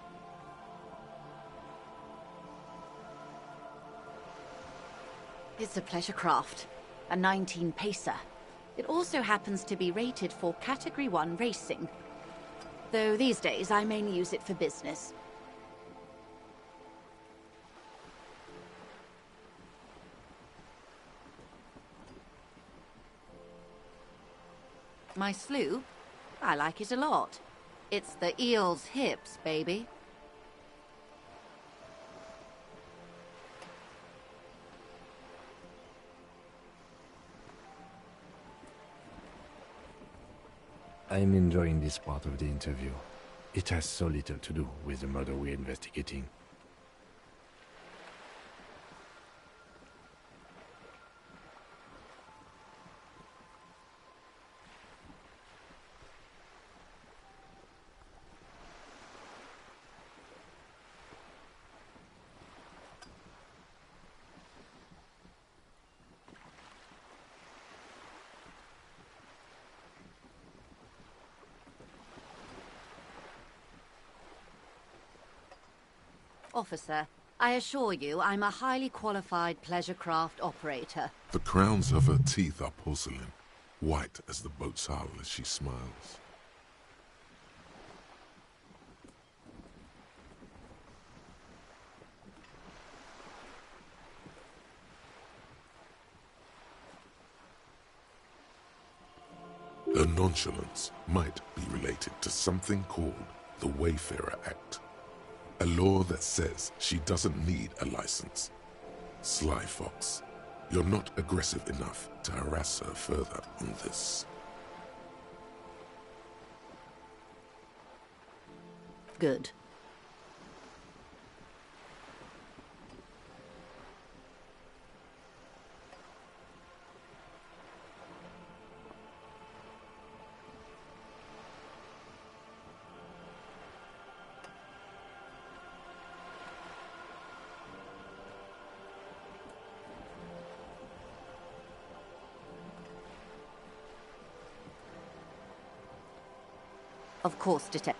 It's a pleasure craft, a 19 pacer. It also happens to be rated for Category 1 racing, though these days I mainly use it for business. My sloop? I like it a lot. It's the eel's hips, baby. I'm enjoying this part of the interview. It has so little to do with the murder we're investigating. Officer, I assure you I'm a highly qualified pleasure craft operator. The crowns of her teeth are porcelain, white as the boat's hull as she smiles. Her nonchalance might be related to something called the Wayfarer Act, a law that says she doesn't need a license. Sly Fox, you're not aggressive enough to harass her further on this. Good. Of course, Detective.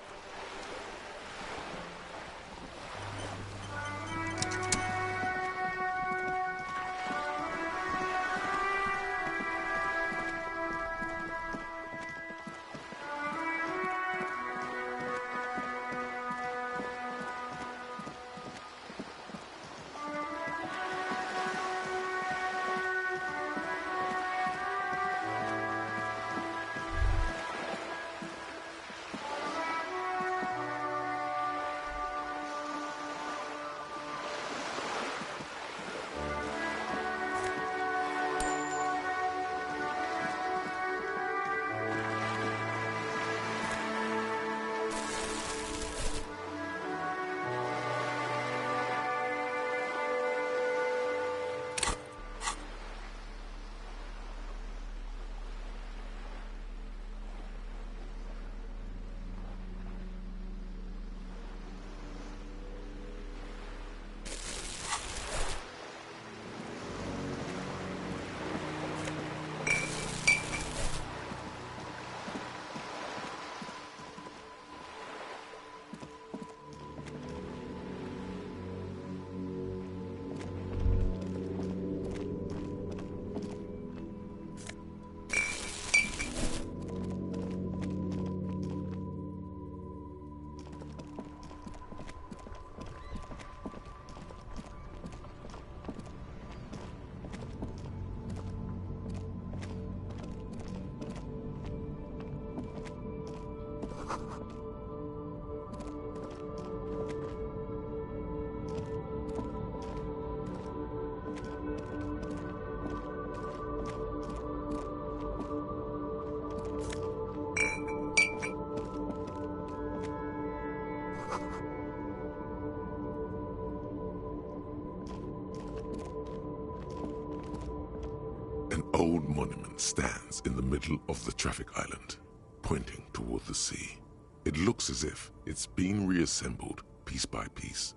An old monument stands in the middle of the traffic island, pointing toward the sea. It looks as if it's been reassembled piece by piece,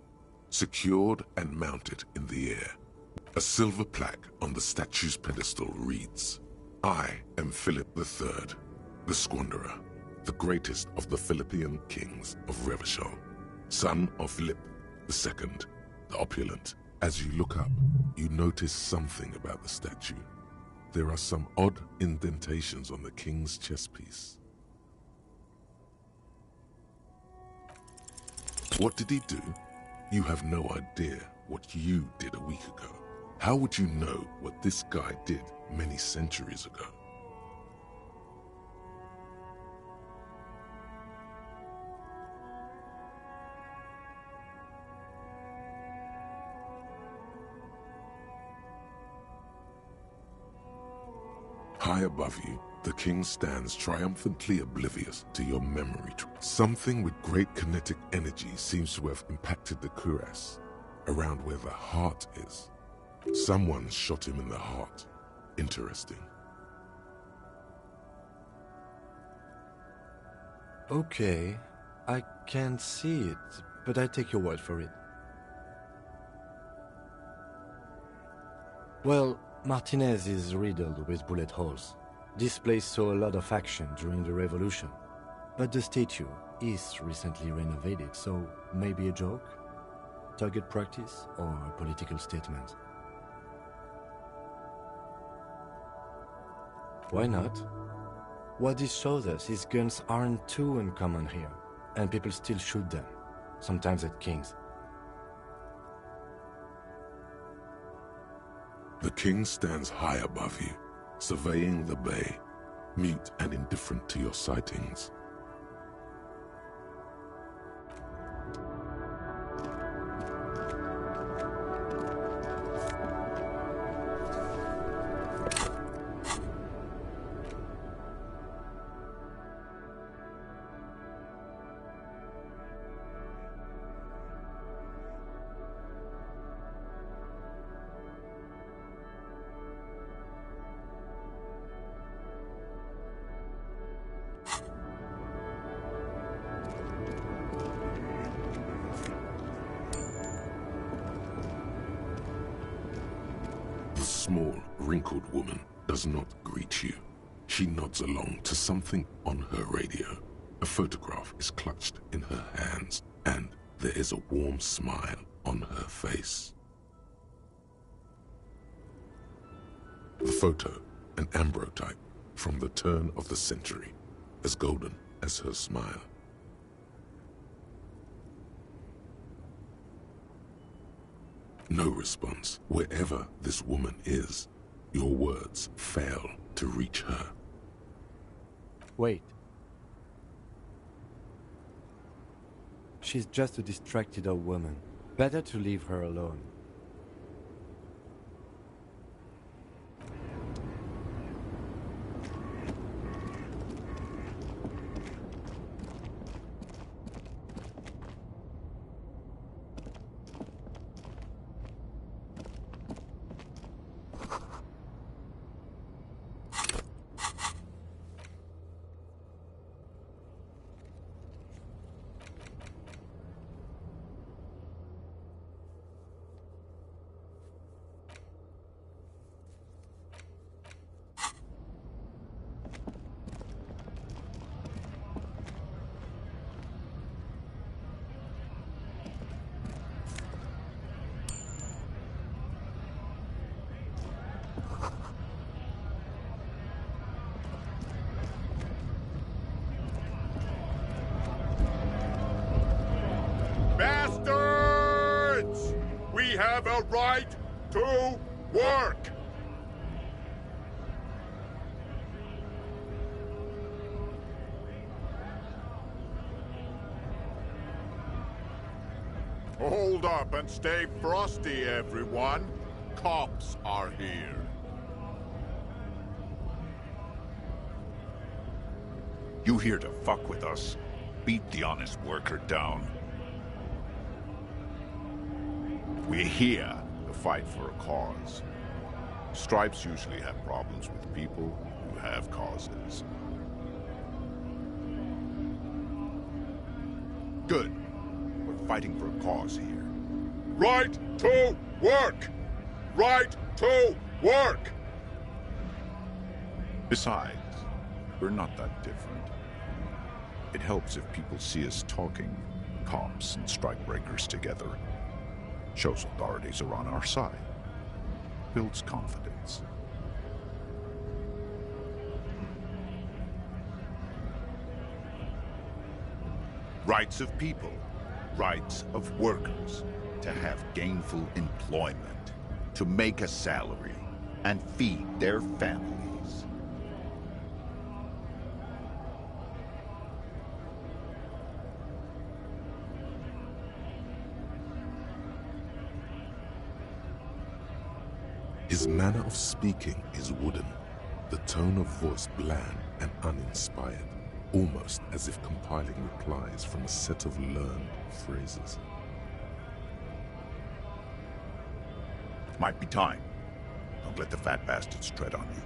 secured and mounted in the air. A silver plaque on the statue's pedestal reads, "I am Philip III, the Squanderer, the greatest of the Philippian kings of Revachol, son of Philip II, the opulent." As you look up, you notice something about the statue. There are some odd indentations on the king's chestpiece. What did he do? You have no idea what you did a week ago. How would you know what this guy did many centuries ago? High above you, the king stands triumphantly oblivious to your memory. Something with great kinetic energy seems to have impacted the cuirass, around where the heart is. Someone shot him in the heart. Interesting. Okay, I can't see it, but I take your word for it. Well, Martinez is riddled with bullet holes. This place saw a lot of action during the revolution. But the statue is recently renovated, so maybe a joke? target practice or a political statement? Why not? What this shows us is guns aren't too uncommon here, and people still shoot them, sometimes at kings. The king stands high above you, surveying the bay, mute and indifferent to your sightings. The small, wrinkled woman does not greet you. She nods along to something on her radio. A photograph is clutched in her hands, and there is a warm smile on her face. The photo, an ambrotype from the turn of the century, as golden as her smile. No response. Wherever this woman is, your words fail to reach her. Wait. She's just a distracted old woman. Better to leave her alone. Bastards! We have a right to work! Hold up and stay frosty, everyone. Cops are here. You here to fuck with us? Beat the honest worker down. We're here to fight for a cause. Stripes usually have problems with people who have causes. Good. We're fighting for a cause here. Right to work! Right to work! Besides, we're not that different. It helps if people see us talking, cops and strikebreakers together. Shows authorities are on our side. Builds confidence. Rights of people. Rights of workers. To have gainful employment. To make a salary. And feed their families. His manner of speaking is wooden, the tone of voice bland and uninspired, almost as if compiling replies from a set of learned phrases. Might be time. Don't let the fat bastards tread on you.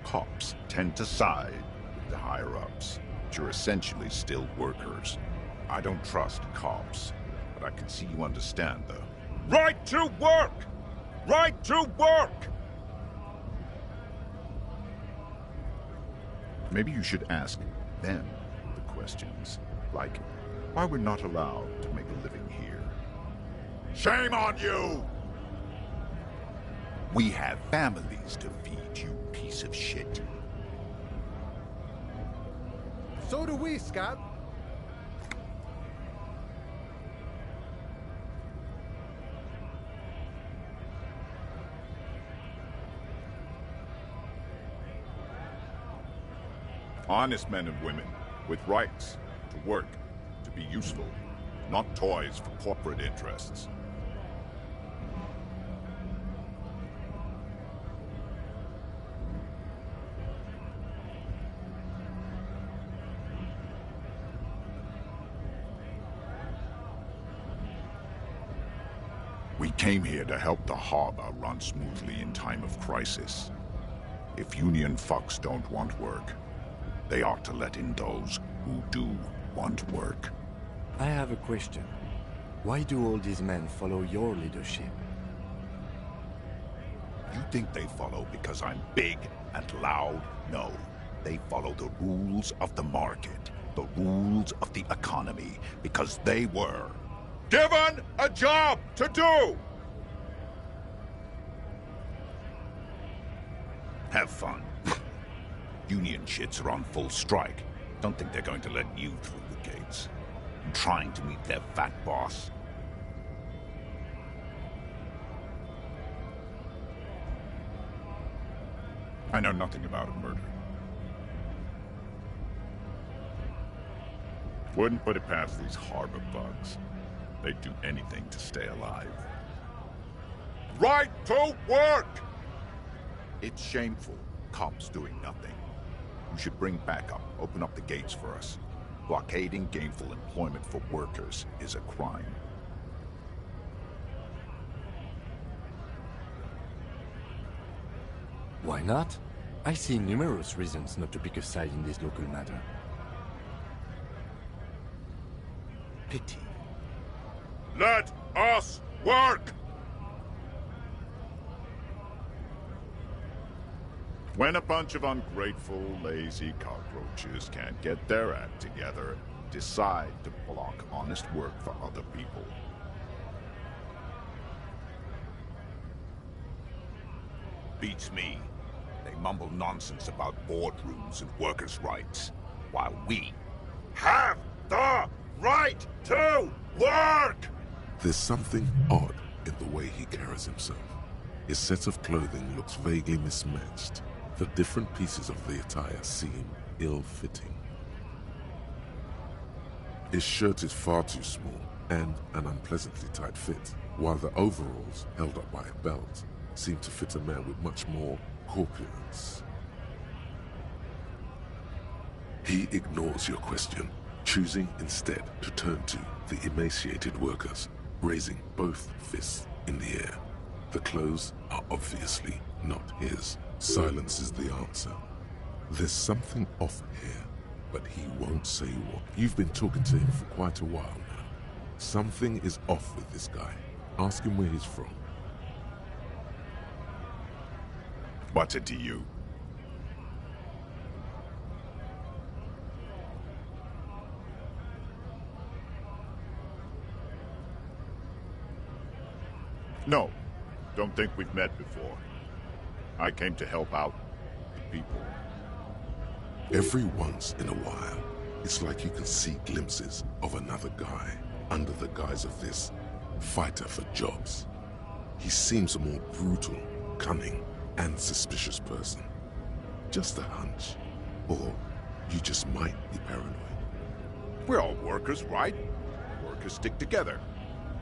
Cops tend to side with the higher-ups, but you're essentially still workers. I don't trust cops, but I can see you understand the right to work! Right to work! Maybe you should ask them the questions, like why we're not allowed to make a living here. Shame on you! We have families to feed, you piece of shit. So do we, Scott. Honest men and women, with rights, to work, to be useful, not toys for corporate interests. We came here to help the harbor run smoothly in time of crisis. If union fucks don't want work, they ought to let in those who do want work. I have a question. Why do all these men follow your leadership? You think they follow because I'm big and loud? No. They follow the rules of the market, the rules of the economy, because they were given a job to do! Have fun. Union shits are on full strike. Don't think they're going to let you through the gates. I'm trying to meet their fat boss. I know nothing about a murder. Wouldn't put it past these harbor bugs. They'd do anything to stay alive. Right to work! It's shameful. Cops doing nothing. You should bring backup, open up the gates for us. Blockading gainful employment for workers is a crime. Why not? I see numerous reasons not to pick a side in this local matter. Pity. Let us work! When a bunch of ungrateful, lazy cockroaches can't get their act together, decide to block honest work for other people. Beats me. They mumble nonsense about boardrooms and workers' rights, while we have the right to work! There's something odd in the way he carries himself. His set of clothing looks vaguely mismatched. The different pieces of the attire seem ill-fitting. His shirt is far too small and an unpleasantly tight fit, while the overalls, held up by a belt, seem to fit a man with much more corpulence. He ignores your question, choosing instead to turn to the emaciated workers, raising both fists in the air. The clothes are obviously not his. Silence is the answer. There's something off here, but he won't say what. You've been talking to him for quite a while now. Something is off with this guy. Ask him where he's from. What's it to you? No, don't think we've met before. I came to help out the people. Every once in a while, it's like you can see glimpses of another guy under the guise of this fighter for jobs. He seems a more brutal, cunning, and suspicious person. Just a hunch. Or you just might be paranoid. We're all workers, right? Workers stick together.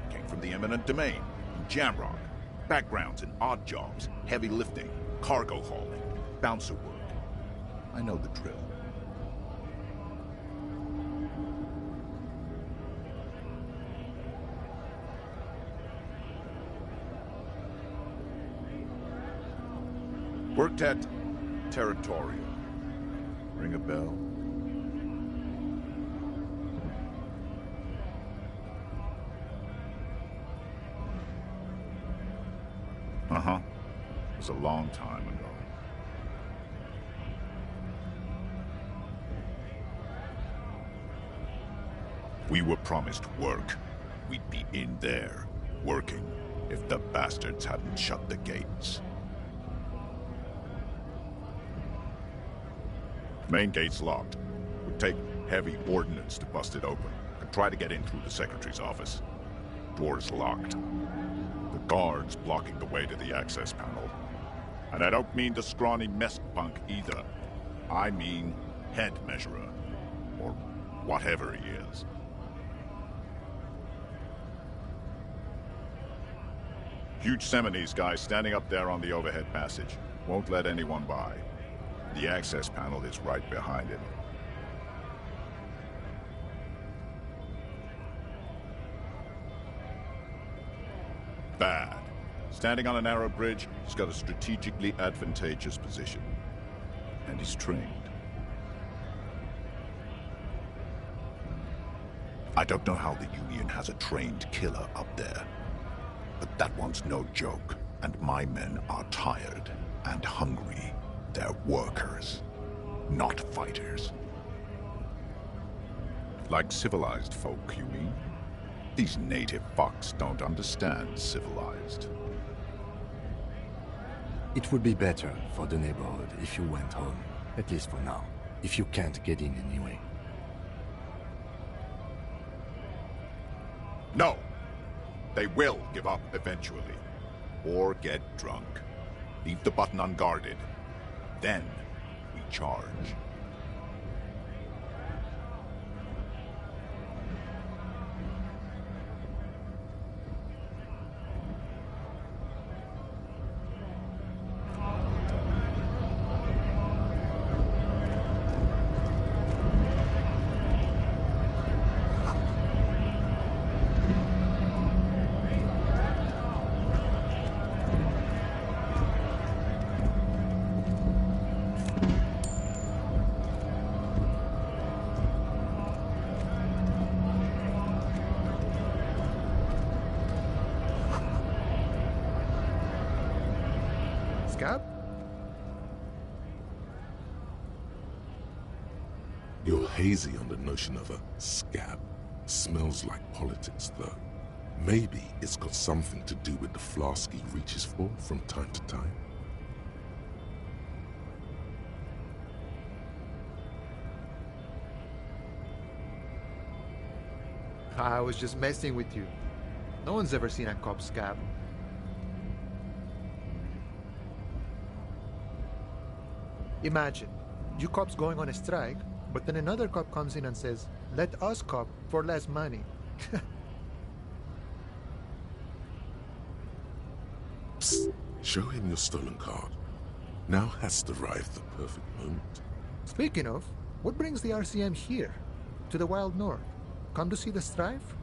Came from the eminent domain, in Jamrock. Backgrounds in odd jobs, heavy lifting, cargo hauling, bouncer work. I know the drill. Worked at Territorial. Ring a bell? Uh-huh. It was a long time ago. We were promised work. We'd be in there. working if the bastards hadn't shut the gates. Main gate's locked. Would take heavy ordnance to bust it open. Could try to get in through the secretary's office. Door's locked. The guard's blocking the way to the access panel. And I don't mean the scrawny mess punk either. I mean head measurer. Or whatever he is. Huge Seminese guy standing up there on the overhead passage. Won't let anyone by. The access panel is right behind him. Bad. Standing on a narrow bridge, he's got a strategically advantageous position. And he's trained. I don't know how the Union has a trained killer up there. But that one's no joke. And my men are tired and hungry. They're workers, not fighters. Like civilized folk, you mean? These native fucks don't understand civilized. It would be better for the neighborhood if you went home, at least for now, if you can't get in anyway. No! They will give up eventually. Or get drunk. Leave the button unguarded. Then we charge. Scab? You're hazy on the notion of a scab. Smells like politics, though. Maybe it's got something to do with the flask he reaches for from time to time. I was just messing with you. No one's ever seen a cop scab. Imagine, you cops going on a strike, but then another cop comes in and says, "Let us cop for less money." Psst, show him your stolen card. Now has arrived the perfect moment. Speaking of, what brings the RCM here? To the Wild North? Come to see the strife?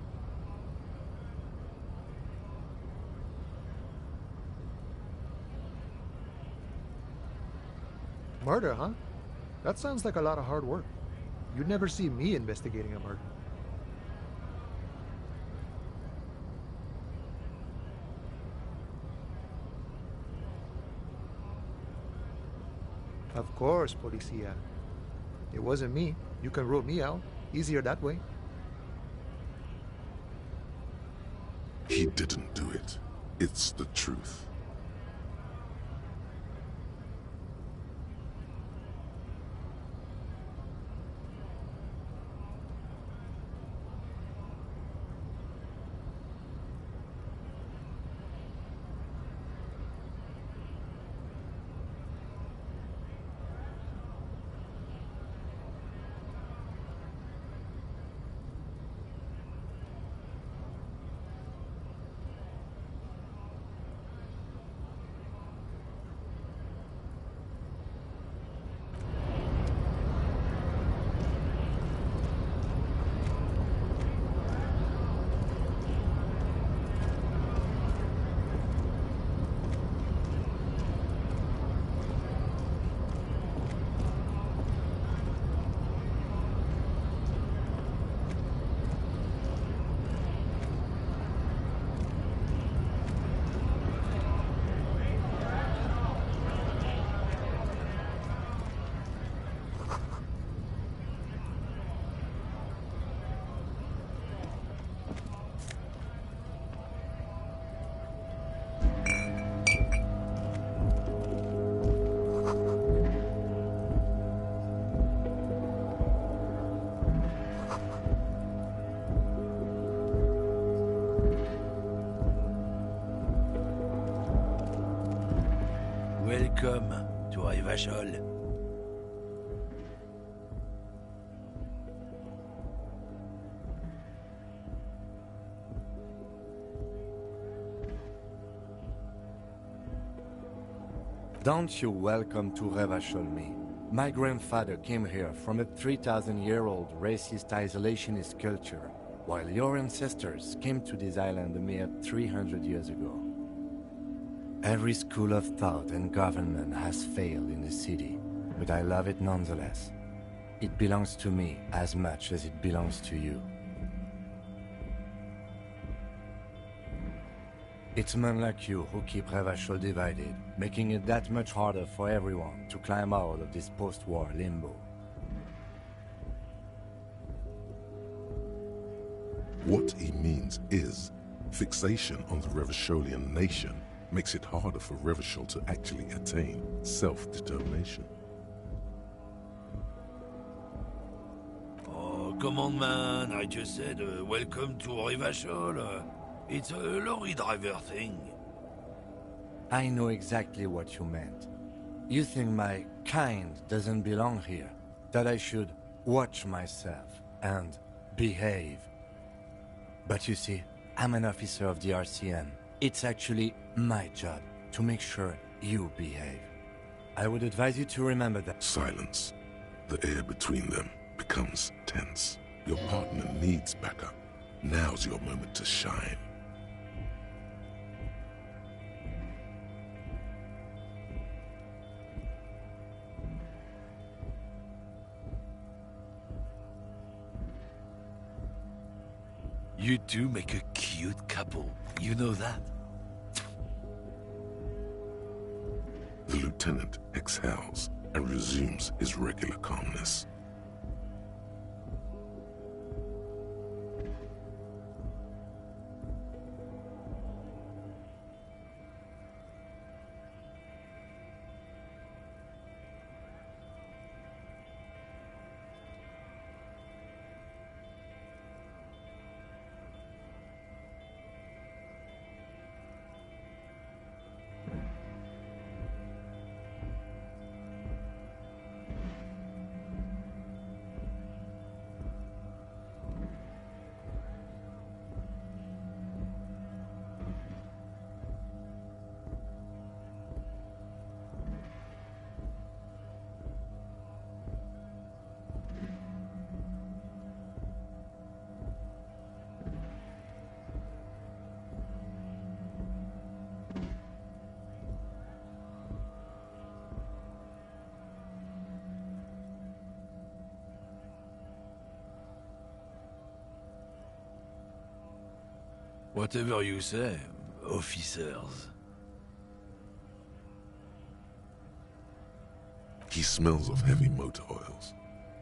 Murder, huh? That sounds like a lot of hard work. You'd never see me investigating a murder. Of course, Policia. It wasn't me. You can rule me out. Easier that way. He didn't do it. It's the truth. Welcome to Revachol. Don't you welcome to Revachol me. My grandfather came here from a 3,000-year-old racist isolationist culture, while your ancestors came to this island a mere 300 years ago. Every school of thought and government has failed in the city, but I love it nonetheless. It belongs to me as much as it belongs to you. It's men like you who keep Revachol divided, making it that much harder for everyone to climb out of this post-war limbo. What he means is, fixation on the Revacholian nation makes it harder for Revachol to actually attain self-determination. Oh, come on, man. I just said, welcome to Revachol. It's a lorry driver thing. I know exactly what you meant. You think my kind doesn't belong here, that I should watch myself and behave. But you see, I'm an officer of the RCM. It's actually my job to make sure you behave. I would advise you to remember that. Silence. The air between them becomes tense. Your partner needs backup. Now's your moment to shine. You two make a cute couple. You know that? The lieutenant exhales and resumes his regular calmness. Whatever you say, officers. He smells of heavy motor oils,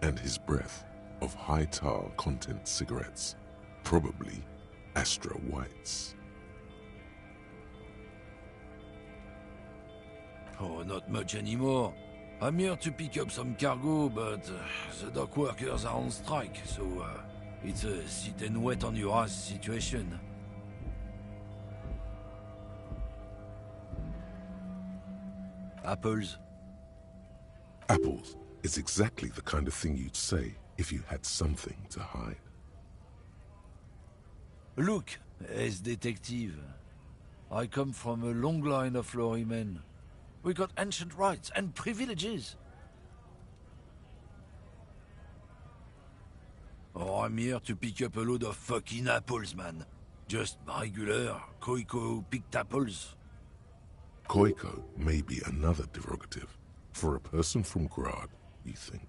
and his breath of high tar content cigarettes, probably Astra Whites. Oh, not much anymore. I'm here to pick up some cargo, but the dock workers are on strike, so it's a sit and wait on your ass situation. Apples? Apples is exactly the kind of thing you'd say if you had something to hide. Look, as detective, I come from a long line of lorrymen. We got ancient rights and privileges. Oh, I'm here to pick up a load of fucking apples, man. Just regular, Koiko-picked apples. Koiko may be another derogative for a person from Grad, you think.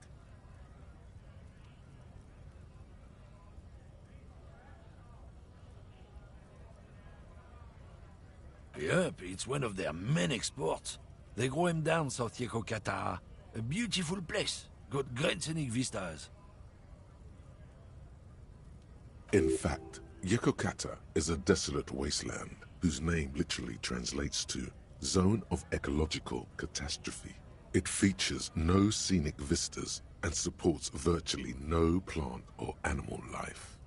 Yep, it's one of their main exports. They grow him down South Yekokata. A beautiful place. Got great scenic vistas. In fact, Yekokata is a desolate wasteland whose name literally translates to Zone of Ecological Catastrophe. It features no scenic vistas and supports virtually no plant or animal life.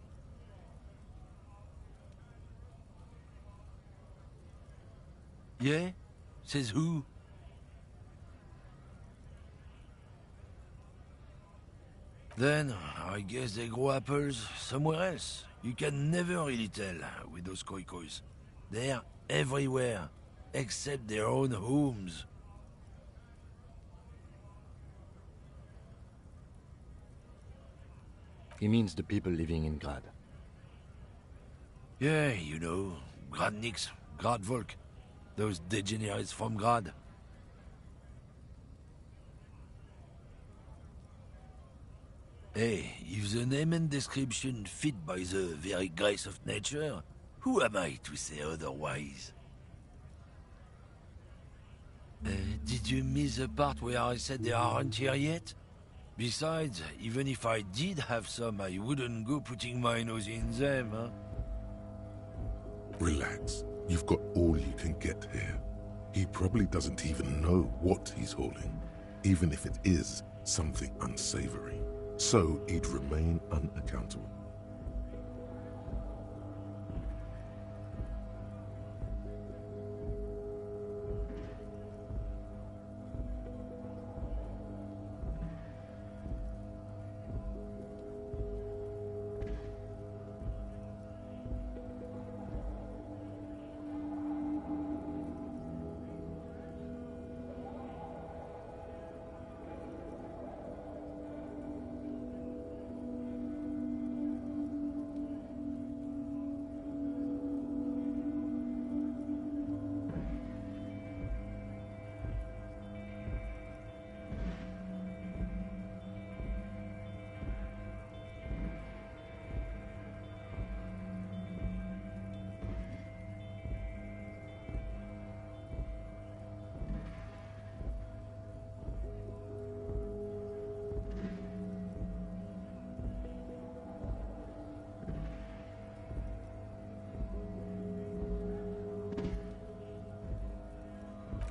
Yeah? Says who? Then, I guess they grow apples somewhere else. You can never really tell with those koikos. They're everywhere, except their own homes. He means the people living in Grad. Yeah, you know, Gradniks, Gradvolk, those degenerates from Grad. Hey, if the name and description fit by the very grace of nature, who am I to say otherwise? Did you miss the part where I said they aren't here yet? Besides, even if I did have some, I wouldn't go putting my nose in them, huh? Relax. You've got all you can get here. He probably doesn't even know what he's hauling, even if it is something unsavory. So he'd remain unaccountable.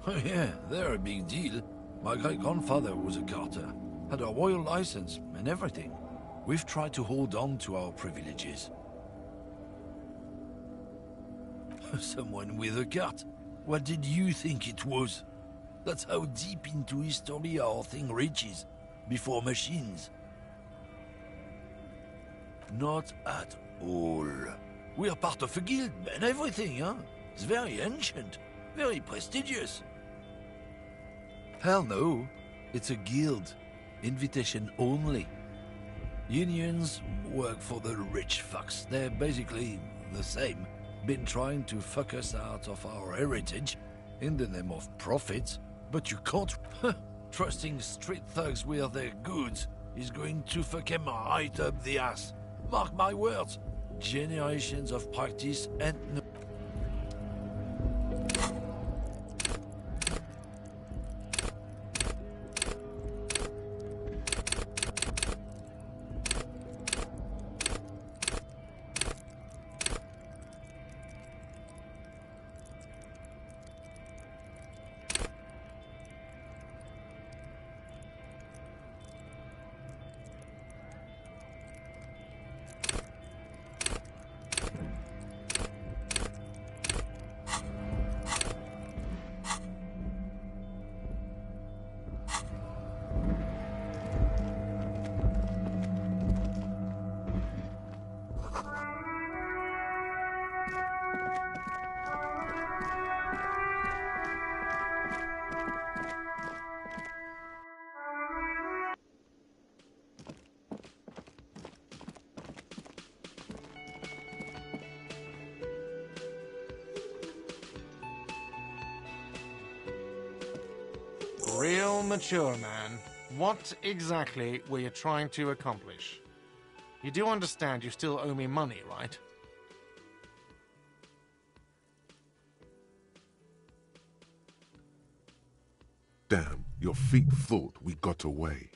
Oh yeah, they're a big deal. My great-grandfather was a carter, had a royal license and everything. We've tried to hold on to our privileges. Someone with a cart? What did you think it was? That's how deep into history our thing reaches, before machines. Not at all. We are part of a guild and everything, huh? It's very ancient, very prestigious. Hell no, it's a guild. Invitation only. Unions work for the rich fucks. They're basically the same. Been trying to fuck us out of our heritage in the name of profit, but you can't. Trusting street thugs with their goods is going to fuck them right up the ass. Mark my words. Generations of practice and no. Real mature, man. What exactly were you trying to accomplish? You do understand you still owe me money, right? Damn, your feet thought we got away.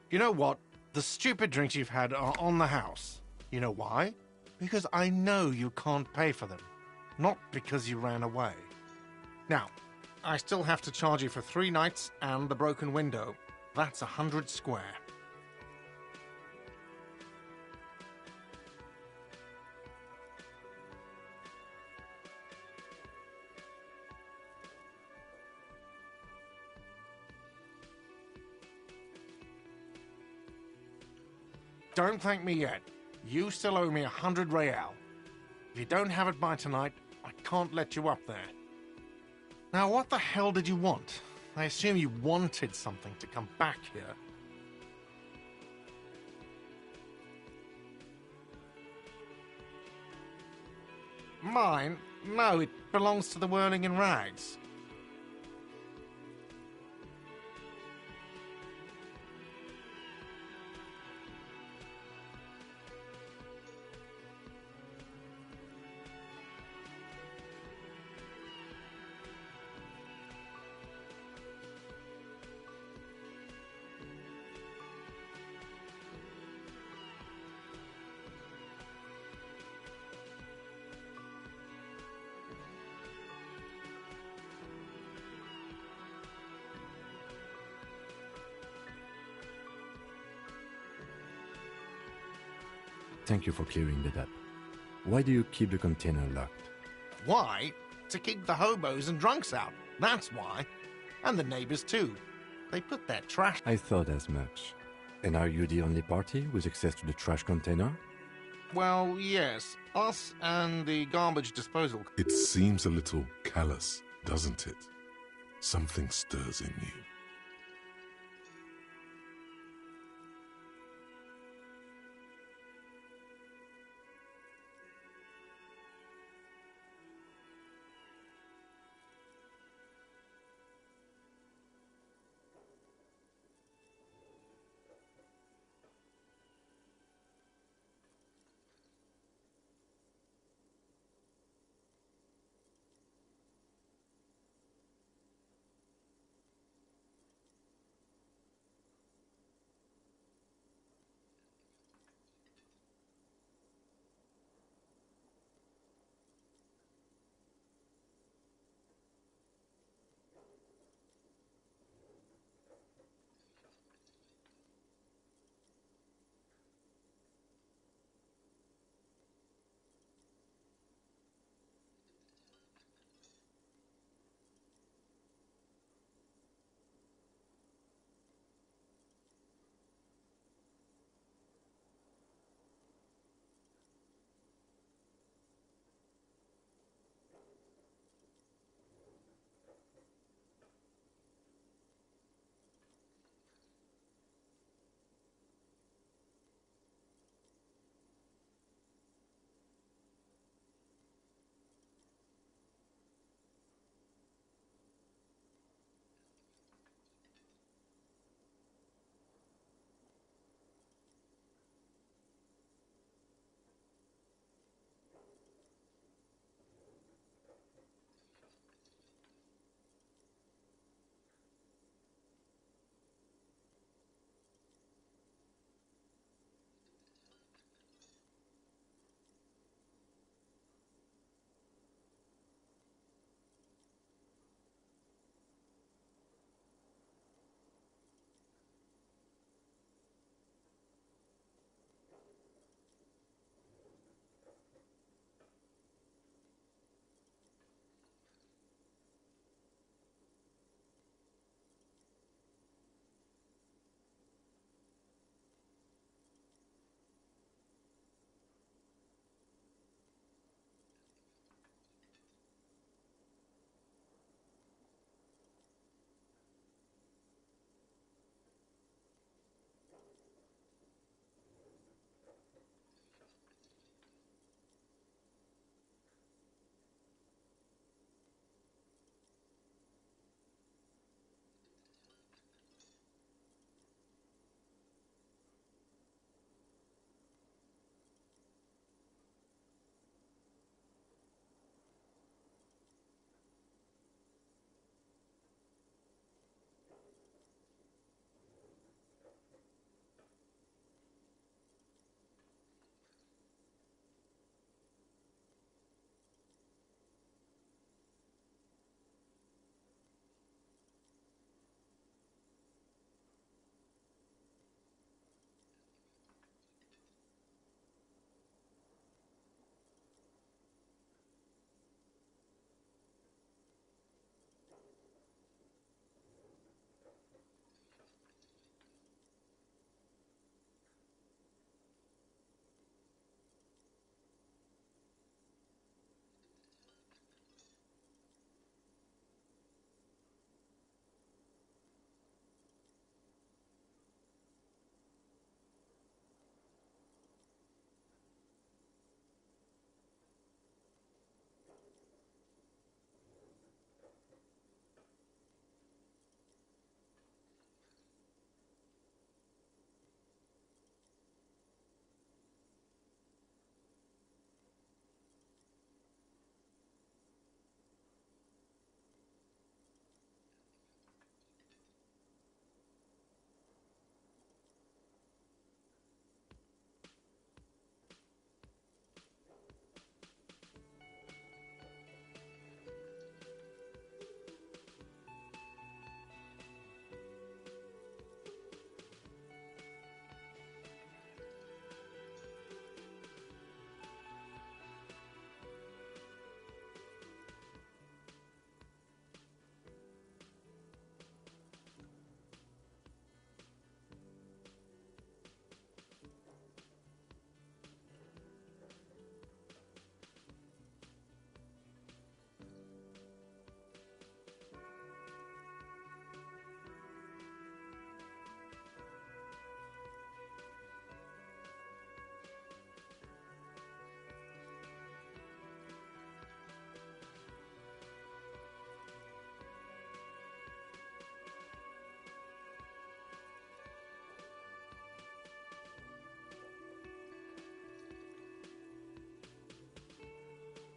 You know what? The stupid drinks you've had are on the house. You know why? Because I know you can't pay for them. Not because you ran away. Now, I still have to charge you for 3 nights and the broken window. That's 100 square. Don't thank me yet. You still owe me 100 real. If you don't have it by tonight, I can't let you up there. Now, what the hell did you want? I assume you wanted something to come back here. Mine? No, it belongs to the Whirling in Rags. Thank you for clearing that up. Why do you keep the container locked? Why? To keep the hobos and drunks out. That's why. And the neighbors too. They put their trash... I thought as much. And are you the only party with access to the trash container? Well, yes. Us and the garbage disposal... It seems a little callous, doesn't it? Something stirs in you.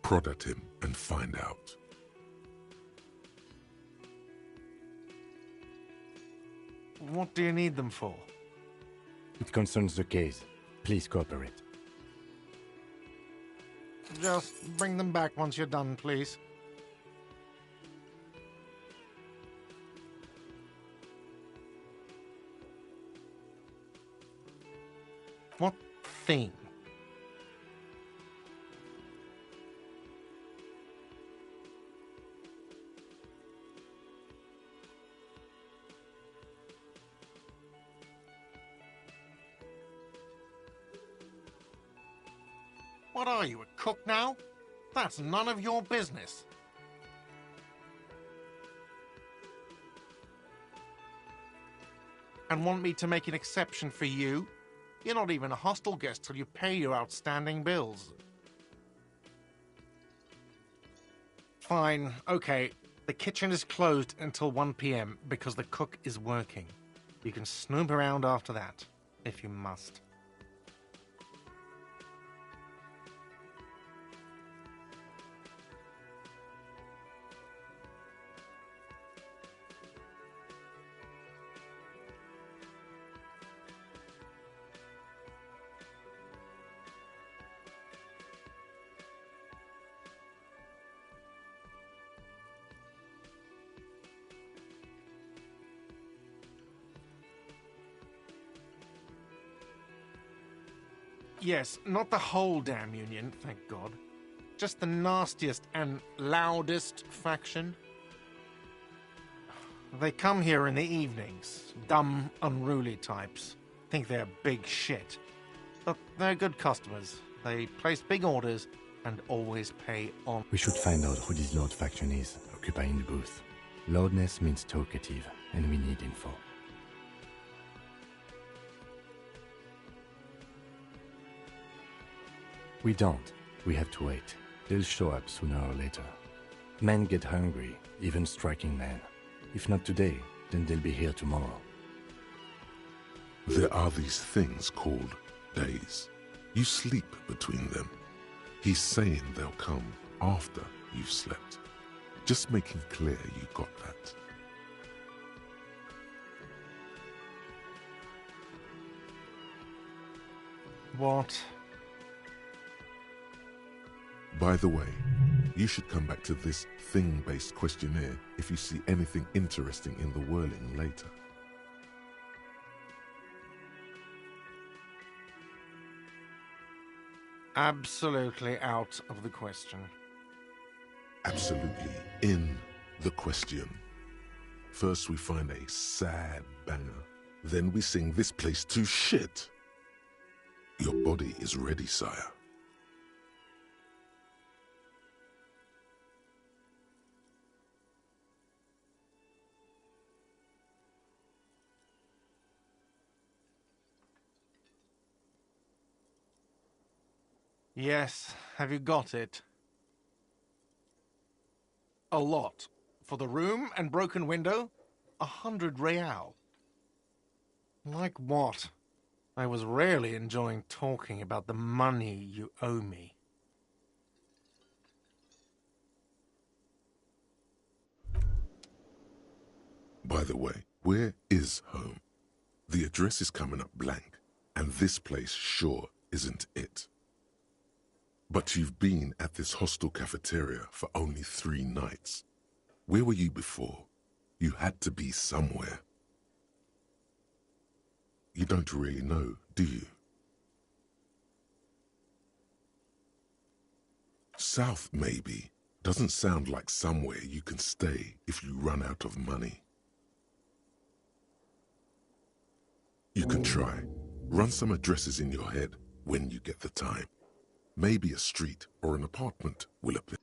prod at him and find out. What do you need them for? It concerns the case. Please cooperate. Just bring them back once you're done, please. What thing? What are you, a cook now? That's none of your business. And want me to make an exception for you? You're not even a hostel guest till you pay your outstanding bills. Fine, okay. The kitchen is closed until 1 p.m. because the cook is working. You can snoop around after that, if you must. Yes, not the whole damn union, thank God. Just the nastiest and loudest faction. They come here in the evenings. Dumb, unruly types. Think they're big shit. But they're good customers. They place big orders and always pay on. We should find out who this Lord faction is, occupying the booth. Loudness means talkative, and we need info. We don't. We have to wait. They'll show up sooner or later. Men get hungry, even striking men. If not today, then they'll be here tomorrow. There are these things called days. You sleep between them. He's saying they'll come after you've slept. Just making clear you got that. What? By the way, you should come back to this thing-based questionnaire if you see anything interesting in the whirling later. Absolutely out of the question. Absolutely in the question. First we find a sad banger. Then we sing this place to shit. Your body is ready, sire. Yes, have you got it? A lot. For the room and broken window, 100 real. Like what? I was rarely enjoying talking about the money you owe me. By the way, where is home? The address is coming up blank, and this place sure isn't it. But you've been at this hostel cafeteria for only 3 nights. Where were you before? You had to be somewhere. You don't really know, do you? South, maybe. Doesn't sound like somewhere you can stay if you run out of money. You can try. Run some addresses in your head when you get the time. Maybe a street or an apartment will appear.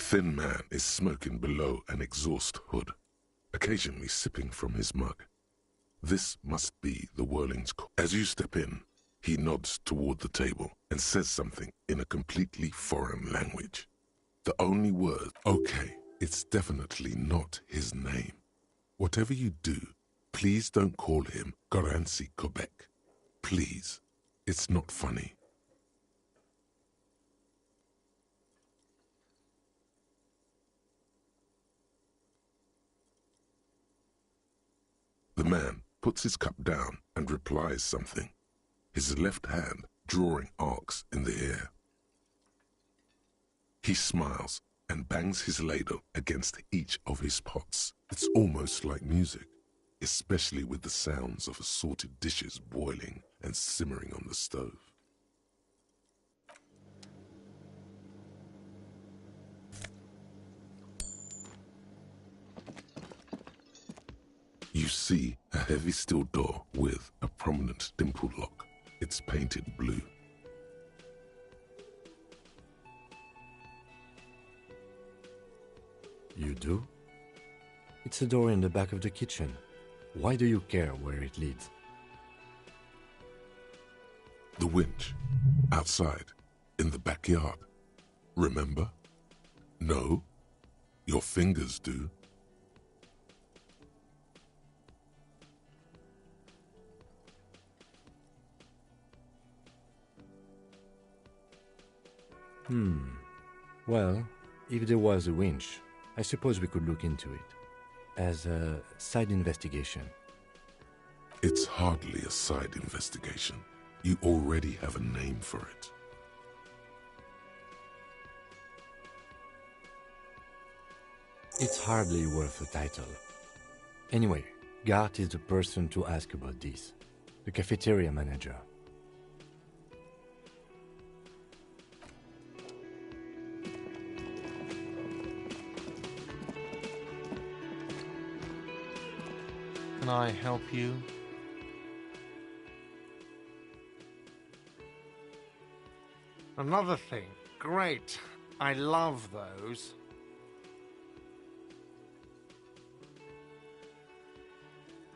thin man is smoking below an exhaust hood, occasionally sipping from his mug. This must be the Whirling's cook. As you step in, he nods toward the table and says something in a completely foreign language. The only word, okay, it's definitely not his name. Whatever you do, please don't call him Goransi Quebec. Please, it's not funny. The man puts his cup down and replies something, his left hand drawing arcs in the air. He smiles and bangs his ladle against each of his pots. It's almost like music, especially with the sounds of assorted dishes boiling and simmering on the stove. You see a heavy steel door with a prominent dimpled lock. It's painted blue. You do? It's a door in the back of the kitchen. Why do you care where it leads? The winch. Outside. In the backyard. Remember? No? Your fingers do. Well, if there was a winch, I suppose we could look into it. As a side investigation. It's hardly a side investigation. You already have a name for it. It's hardly worth a title. Anyway, Gart is the person to ask about this. The cafeteria manager. Can I help you? Another thing. Great. I love those.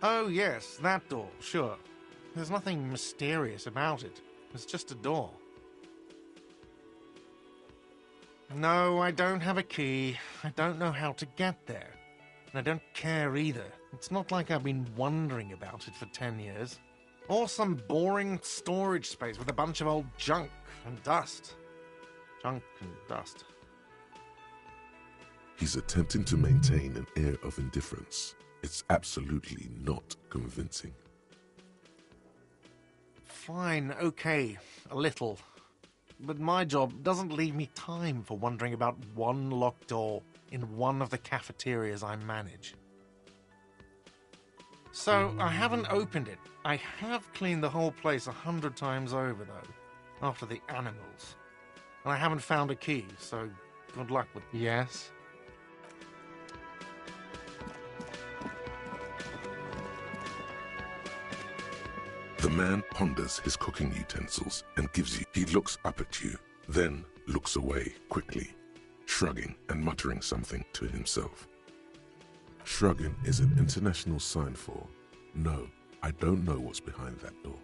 Oh, yes, that door, sure. There's nothing mysterious about it. It's just a door. No, I don't have a key. I don't know how to get there. And I don't care either. It's not like I've been wondering about it for 10 years. Or some boring storage space with a bunch of old junk and dust. Junk and dust. He's attempting to maintain an air of indifference. It's absolutely not convincing. Fine, okay, a little. But my job doesn't leave me time for wondering about one locked door in one of the cafeterias I manage. So, I haven't opened it. I have cleaned the whole place 100 times over, though, after the animals. And I haven't found a key, so good luck with... Yes? The man ponders his cooking utensils and gives you... He looks up at you, then looks away quickly, shrugging and muttering something to himself. Shrugging is an international sign for, no, I don't know what's behind that door.